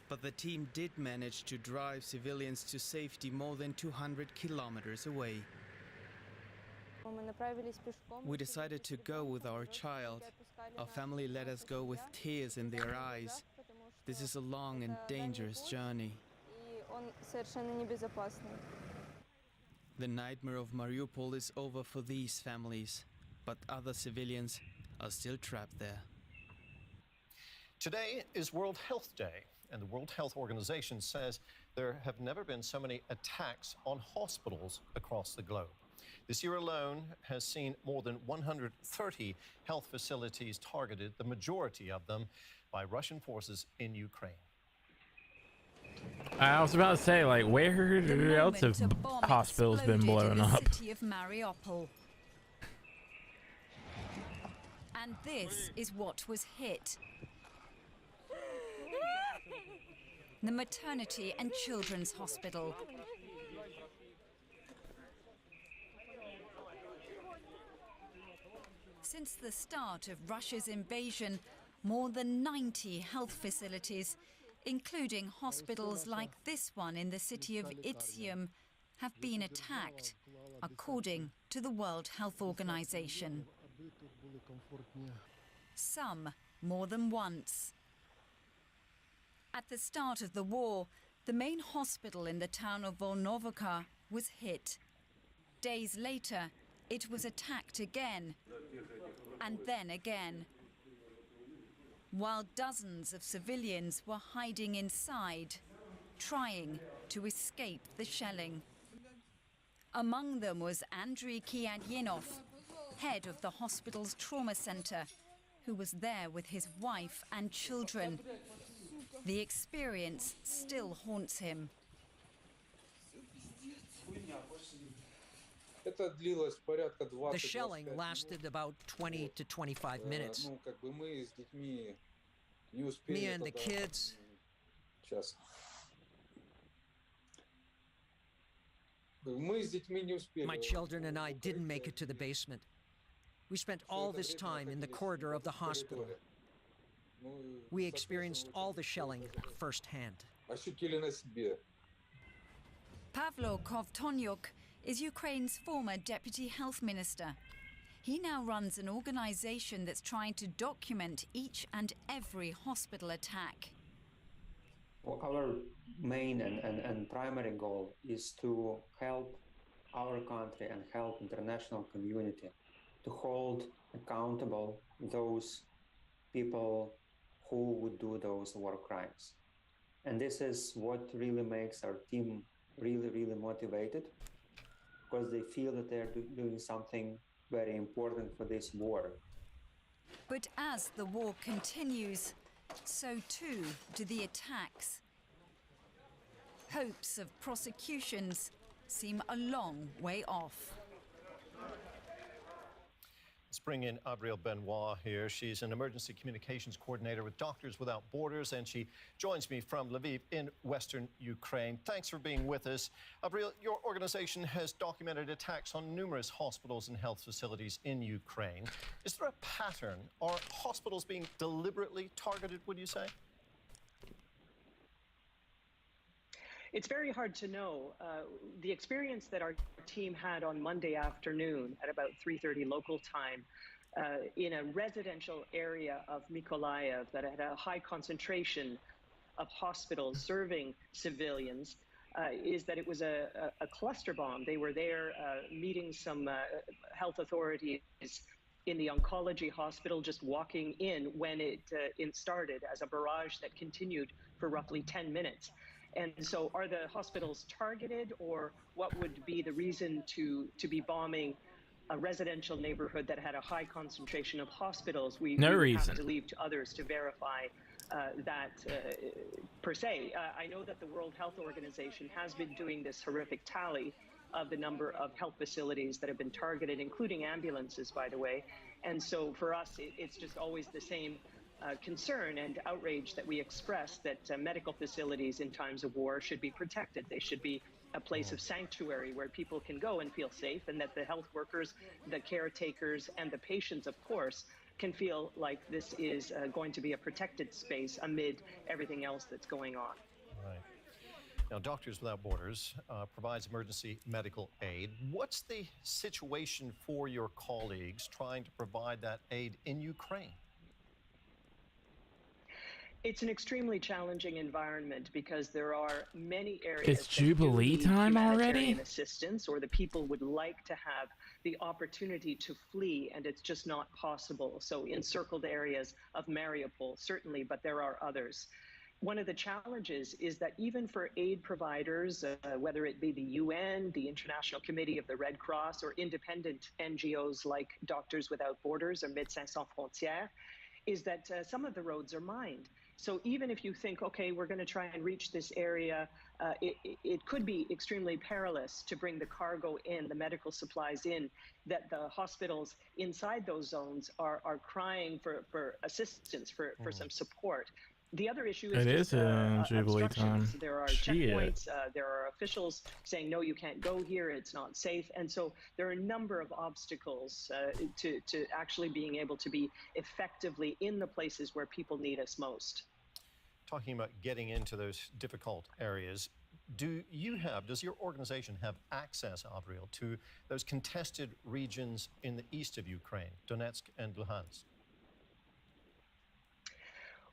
But the team did manage to drive civilians to safety more than 200 kilometers away. We decided to go with our child. Our family let us go with tears in their eyes. This is a long and dangerous journey. The nightmare of Mariupol is over for these families, but other civilians are still trapped there. Today is World Health Day, and the World Health Organization says there have never been so many attacks on hospitals across the globe. This year alone has seen more than 130 health facilities targeted, the majority of them by Russian forces in Ukraine. I was about to say, like, where else have hospitals been blown up? The city of Mariupol. And this is what was hit. The maternity and children's hospital. Since the start of Russia's invasion, more than 90 health facilities, including hospitals like this one in the city of Izium, have been attacked, according to the World Health Organization. Some more than once. At the start of the war, the main hospital in the town of Volnovka was hit. Days later, it was attacked again, and then again. while dozens of civilians were hiding inside, trying to escape the shelling. Among them was Andriy Kiadyenov, head of the hospital's trauma center, who was there with his wife and children. The experience still haunts him. The shelling lasted about 20 to 25 minutes. Me and the kids. My children and I didn't make it to the basement. We spent all this time in the corridor of the hospital. We experienced all the shelling firsthand. Pavlo Kovtonyuk is Ukraine's former deputy health minister. He now runs an organization that's trying to document each and every hospital attack. Our main and primary goal is to help our country and help international community to hold accountable those people who would do those war crimes. And this is what really makes our team really motivated, because they feel that they're doing something very important for this war. But as the war continues, so too do the attacks. Hopes of prosecutions seem a long way off. Let's bring in Abriel Benoit here. She's an emergency communications coordinator with Doctors Without Borders, and she joins me from Lviv in Western Ukraine. Thanks for being with us. Abriel, your organization has documented attacks on numerous hospitals and health facilities in Ukraine. Is there a pattern? Are hospitals being deliberately targeted, would you say? It's very hard to know. The experience that our team had on Monday afternoon at about 3:30 local time in a residential area of Mykolaiv that had a high concentration of hospitals serving civilians is that it was a cluster bomb. They were there meeting some health authorities in the oncology hospital, just walking in when it started as a barrage that continued for roughly 10 minutes. And so are the hospitals targeted, or what would be the reason to be bombing a residential neighborhood that had a high concentration of hospitals? We have to leave to others to verify that per se. I know that the World Health Organization has been doing this horrific tally of the number of health facilities that have been targeted, including ambulances, by the way. And so for us, it's just always the same concern and outrage that we express that medical facilities in times of war should be protected. They should be a place of sanctuary where people can go and feel safe, and that the health workers, the caretakers, and the patients, of course, can feel like this is going to be a protected space amid everything else that's going on. Right. Now, Doctors Without Borders provides emergency medical aid. What's the situation for your colleagues trying to provide that aid in Ukraine? It's an extremely challenging environment because there are many areas. It's Jubilee time already? Assistance, or the people would like to have the opportunity to flee, and it's just not possible. So encircled areas of Mariupol, certainly, but there are others. One of the challenges is that even for aid providers, whether it be the UN, the International Committee of the Red Cross, or independent NGOs like Doctors Without Borders or Médecins Sans Frontières, is that some of the roads are mined. So even if you think, okay, we're going to try and reach this area, it could be extremely perilous to bring the cargo in, the medical supplies in, that the hospitals inside those zones are crying for assistance, for some support. The other issue is Jubilee time. There are checkpoints, there are officials saying, no, you can't go here, it's not safe. And so there are a number of obstacles to actually being able to be effectively in the places where people need us most. Talking about getting into those difficult areas, does your organization have access, Abriel, to those contested regions in the east of Ukraine, Donetsk and Luhansk?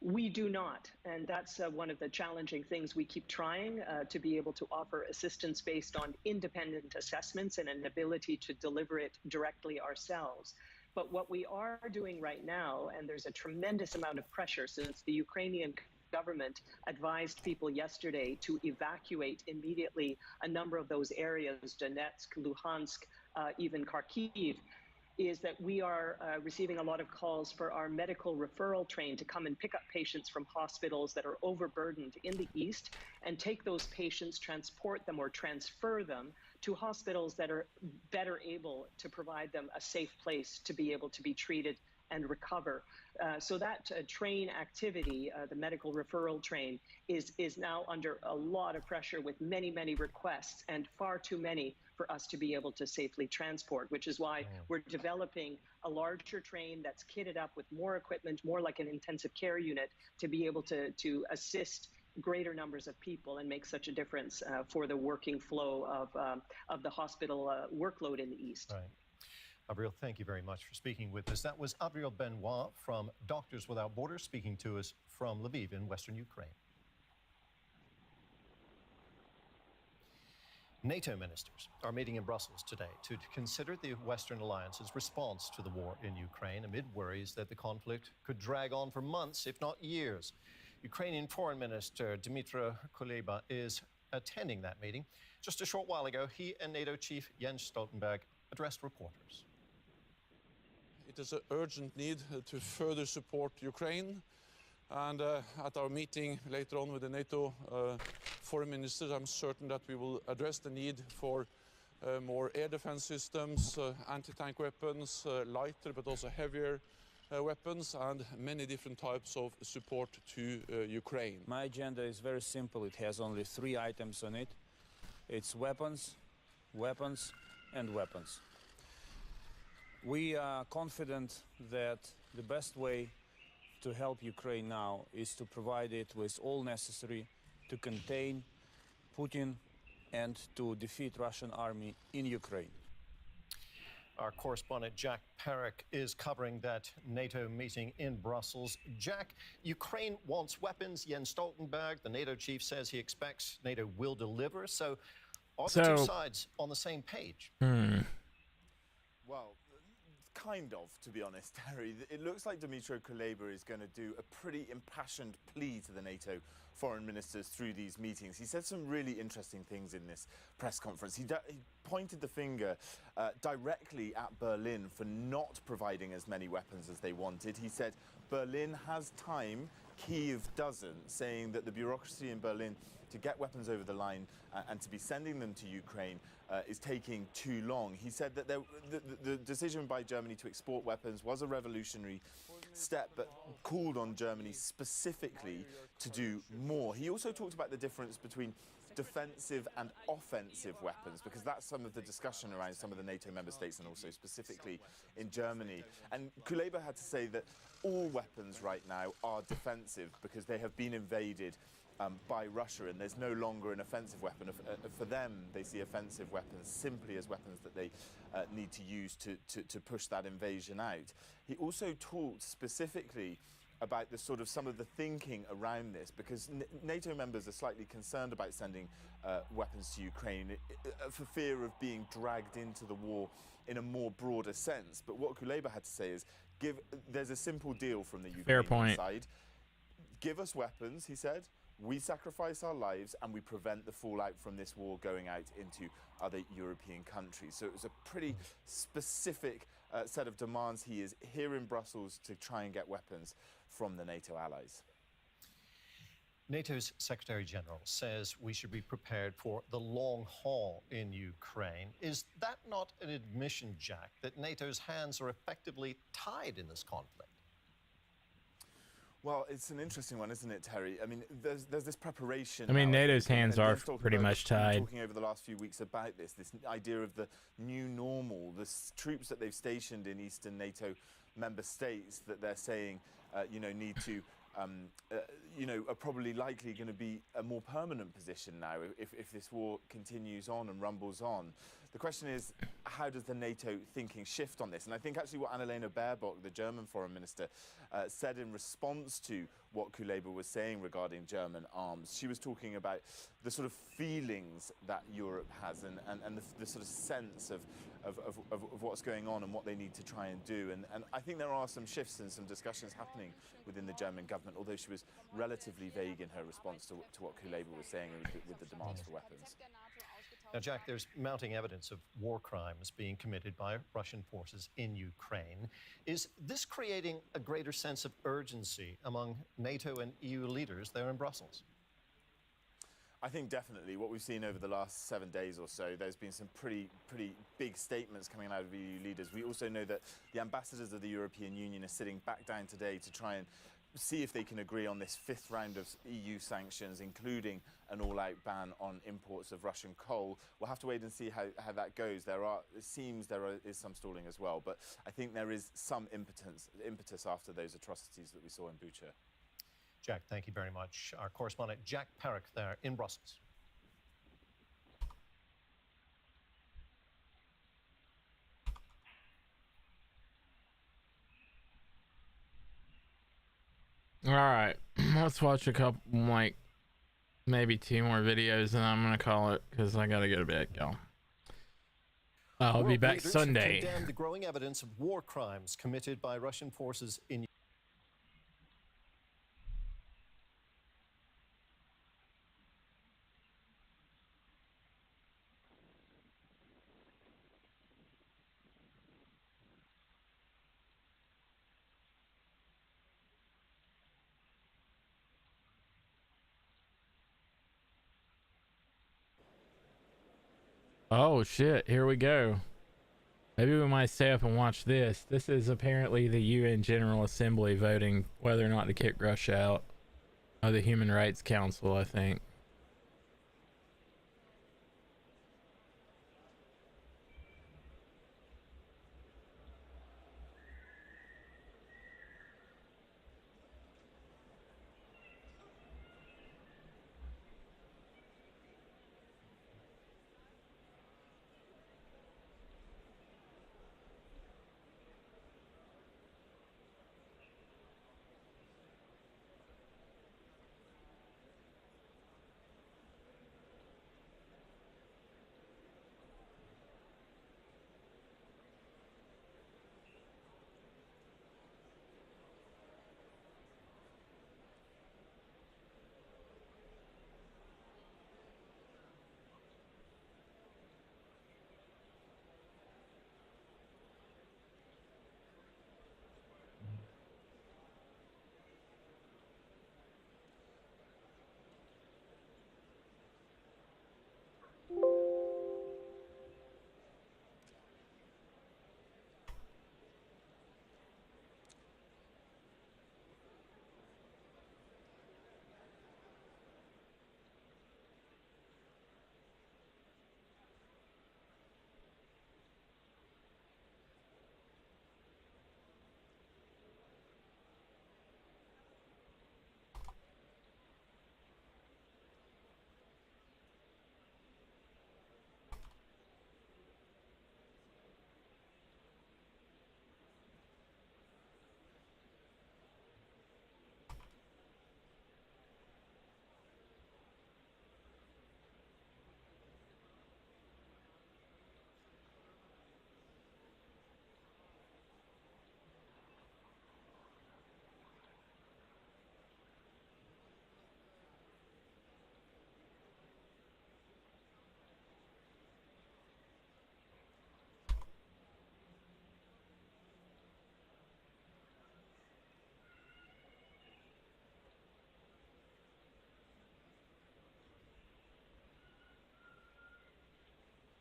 We do not, and that's one of the challenging things. We keep trying to be able to offer assistance based on independent assessments and an ability to deliver it directly ourselves. But what we are doing right now, and there's a tremendous amount of pressure since the Ukrainian government advised people yesterday to evacuate immediately a number of those areas, Donetsk, Luhansk, even Kharkiv, is that we are receiving a lot of calls for our medical referral train to come and pick up patients from hospitals that are overburdened in the east and take those patients, transport them or transfer them to hospitals that are better able to provide them a safe place to be able to be treated and recover. So that train activity, the medical referral train, is now under a lot of pressure with many, many requests and far too many for us to be able to safely transport, which is why we're developing a larger train that's kitted up with more equipment, more like an intensive care unit, to be able to assist greater numbers of people and make such a difference for the working flow of the hospital workload in the east. Right. Abriel, thank you very much for speaking with us. That was Abriel Benoit from Doctors Without Borders speaking to us from Lviv in western Ukraine. NATO ministers are meeting in Brussels today to consider the Western alliance's response to the war in Ukraine amid worries that the conflict could drag on for months, if not years. Ukrainian Foreign Minister Dmytro Kuleba is attending that meeting. Just a short while ago, he and NATO chief Jens Stoltenberg addressed reporters. It is an urgent need to further support Ukraine. And at our meeting later on with the NATO foreign ministers, I'm certain that we will address the need for more air defense systems, anti-tank weapons, lighter but also heavier weapons, and many different types of support to Ukraine. My agenda is very simple. It has only 3 items on it. It's weapons, weapons, and weapons. We are confident that the best way to help Ukraine now is to provide it with all necessary to contain Putin and to defeat Russian army in Ukraine. Our correspondent Jack Perrick is covering that NATO meeting in Brussels. Jack, Ukraine wants weapons. Jens Stoltenberg, the NATO chief, says he expects NATO will deliver. So are the two sides on the same page? Well, kind of, to be honest, Harry. It looks like Dmytro Kuleba is going to do a pretty impassioned plea to the NATO foreign ministers through these meetings. He said some really interesting things in this press conference. He pointed the finger directly at Berlin for not providing as many weapons as they wanted. He said Berlin has time, Kyiv doesn't, saying that the bureaucracy in Berlin to get weapons over the line and to be sending them to Ukraine is taking too long. He said that the decision by Germany to export weapons was a revolutionary step, but called on Germany specifically to do more. He also talked about the difference between defensive and offensive weapons, because that's some of the discussion around some of the NATO member states and also specifically in Germany. And Kuleba had to say that all weapons right now are defensive because they have been invaded by Russia, and there's no longer an offensive weapon. For them, they see offensive weapons simply as weapons that they need to use to push that invasion out. He also talked specifically about the sort of some of the thinking around this, because NATO members are slightly concerned about sending weapons to Ukraine for fear of being dragged into the war in a more broader sense. But what Kuleba had to say is, there's a simple deal from the Ukrainian side. Give us weapons, he said. We sacrifice our lives and we prevent the fallout from this war going out into other European countries. So it was a pretty specific set of demands. He is here in Brussels to try and get weapons from the NATO allies. NATO's Secretary General says we should be prepared for the long haul in Ukraine. Is that not an admission, Jack, that NATO's hands are effectively tied in this conflict? Well, it's an interesting one, isn't it, Terry? I mean, there's this preparation. I mean, NATO's hands are pretty much tied. Talking over the last few weeks about this idea of the new normal, the troops that they've stationed in eastern NATO member states that they're saying, need to, are probably likely going to be a more permanent position now if this war continues on and rumbles on. The question is, how does the NATO thinking shift on this? And I think actually what Annalena Baerbock, the German foreign minister, said in response to what Kuleba was saying regarding German arms. She was talking about the sort of feelings that Europe has and the sort of sense of what's going on and what they need to try and do. And I think there are some shifts and some discussions happening within the German government, although she was relatively vague in her response to what Kuleba was saying with the demands for weapons. Now, Jack, there's mounting evidence of war crimes being committed by Russian forces in Ukraine. Is this creating a greater sense of urgency among NATO and EU leaders there in Brussels? I think definitely what we've seen over the last 7 days or so, there's been some pretty big statements coming out of EU leaders. We also know that the ambassadors of the European Union are sitting back down today to try and see if they can agree on this 5th round of EU sanctions, including an all-out ban on imports of Russian coal. We'll have to wait and see how that goes. It seems there is some stalling as well, but I think there is some impetus after those atrocities that we saw in Bucha. Jack, thank you very much. Our correspondent Jack Parrick there in Brussels. All right, let's watch a couple, like maybe 2 more videos, and I'm gonna call it because I gotta go to bed, y'all. I'll be back Sunday. Condemned the growing evidence of war crimes committed by Russian forces in. Oh shit, here we go. Maybe we might stay up and watch this. This is apparently the UN General Assembly voting whether or not to kick Russia out of the Human Rights Council, I think.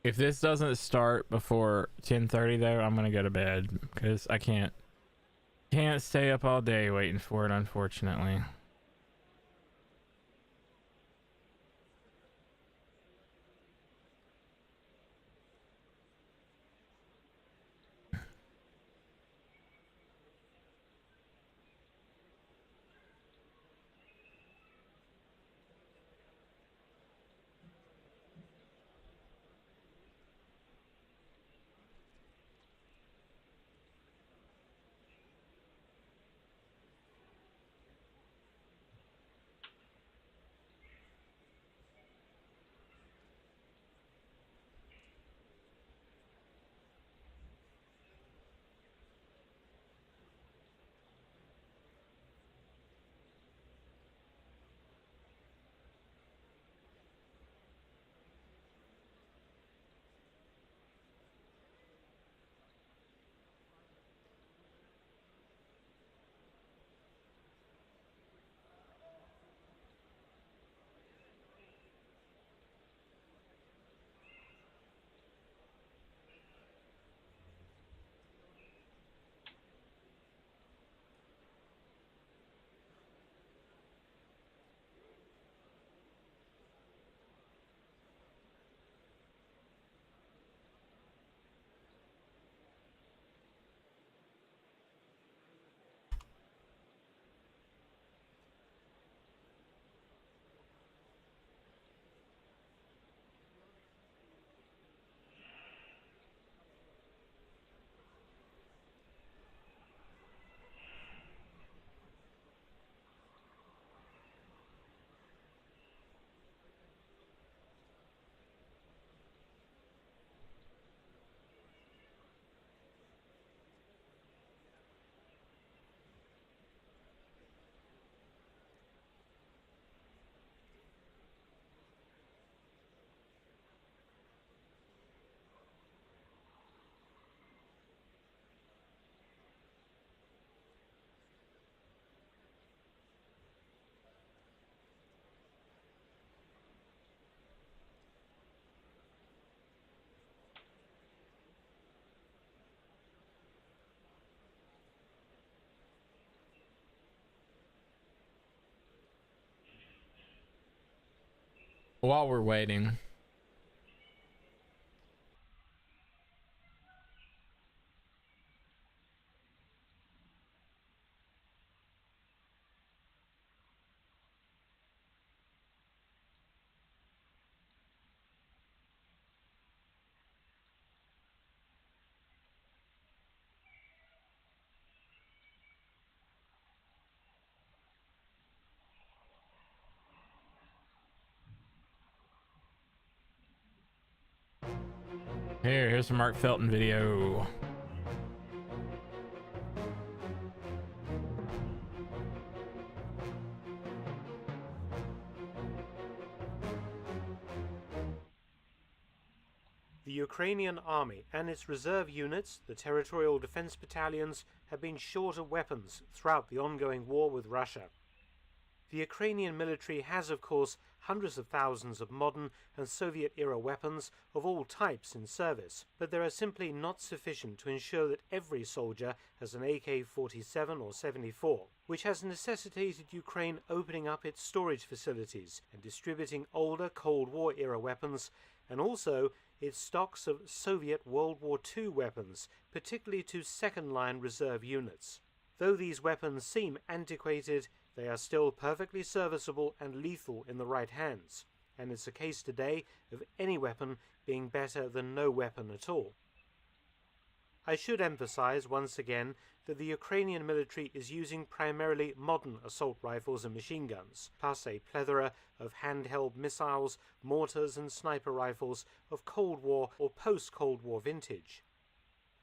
If this doesn't start before 10:30 though, I'm gonna go to bed because I can't stay up all day waiting for it, unfortunately. While we're waiting. Here's a Mark Felton video. The Ukrainian army and its reserve units, the territorial defense battalions, have been short of weapons throughout the ongoing war with Russia. The Ukrainian military has, of course, hundreds of thousands of modern and Soviet-era weapons of all types in service, but they are simply not sufficient to ensure that every soldier has an AK-47 or 74, which has necessitated Ukraine opening up its storage facilities and distributing older Cold War-era weapons, and also its stocks of Soviet World War II weapons, particularly to second-line reserve units. Though these weapons seem antiquated, they are still perfectly serviceable and lethal in the right hands, and it's a case today of any weapon being better than no weapon at all. I should emphasize once again that the Ukrainian military is using primarily modern assault rifles and machine guns, plus a plethora of handheld missiles, mortars and sniper rifles of Cold War or post-Cold War vintage.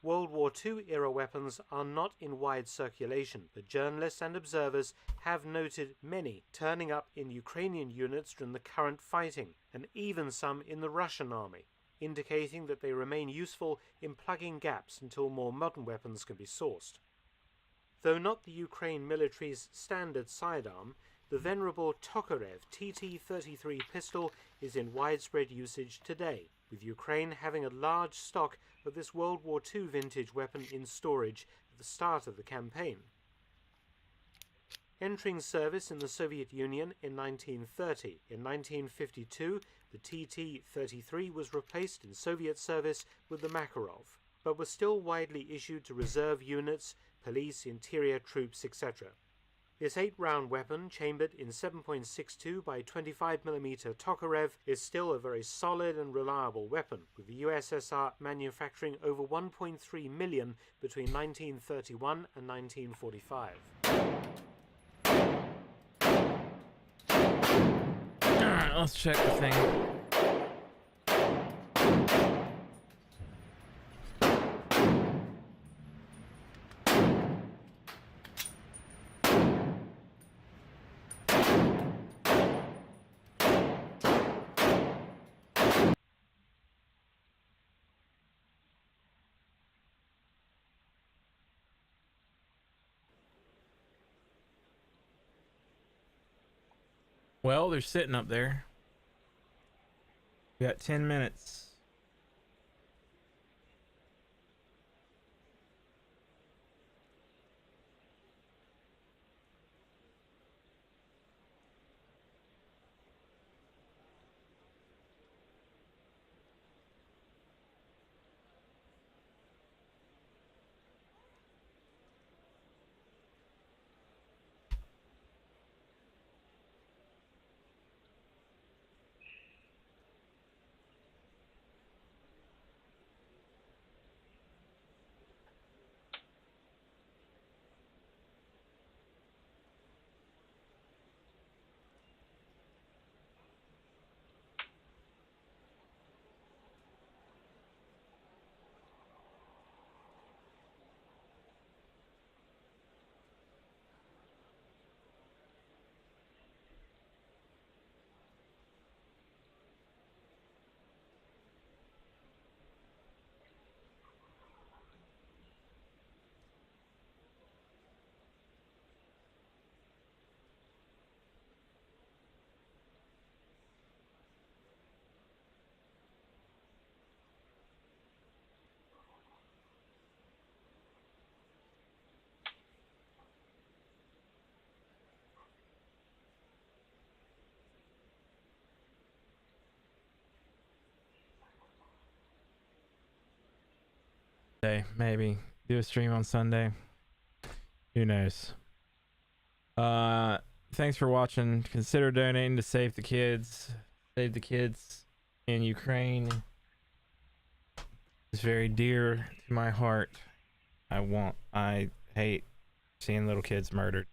World War II-era weapons are not in wide circulation, but journalists and observers have noted many turning up in Ukrainian units during the current fighting, and even some in the Russian army, indicating that they remain useful in plugging gaps until more modern weapons can be sourced. Though not the Ukraine military's standard sidearm, the venerable Tokarev TT-33 pistol is in widespread usage today, with Ukraine having a large stock of this World War II vintage weapon in storage at the start of the campaign. Entering service in the Soviet Union in 1930, in 1952 the TT-33 was replaced in Soviet service with the Makarov, but was still widely issued to reserve units, police, interior troops, etc. This 8-round weapon, chambered in 7.62 by 25mm Tokarev, is still a very solid and reliable weapon, with the USSR manufacturing over 1.3 million between 1931 and 1945. Alright, let's check the thing. Well, they're sitting up there. We got 10 minutes. Maybe do a stream on Sunday. Who knows? Thanks for watching. Consider donating to save the kids. Save the kids in Ukraine. It's very dear to my heart. I hate seeing little kids murdered.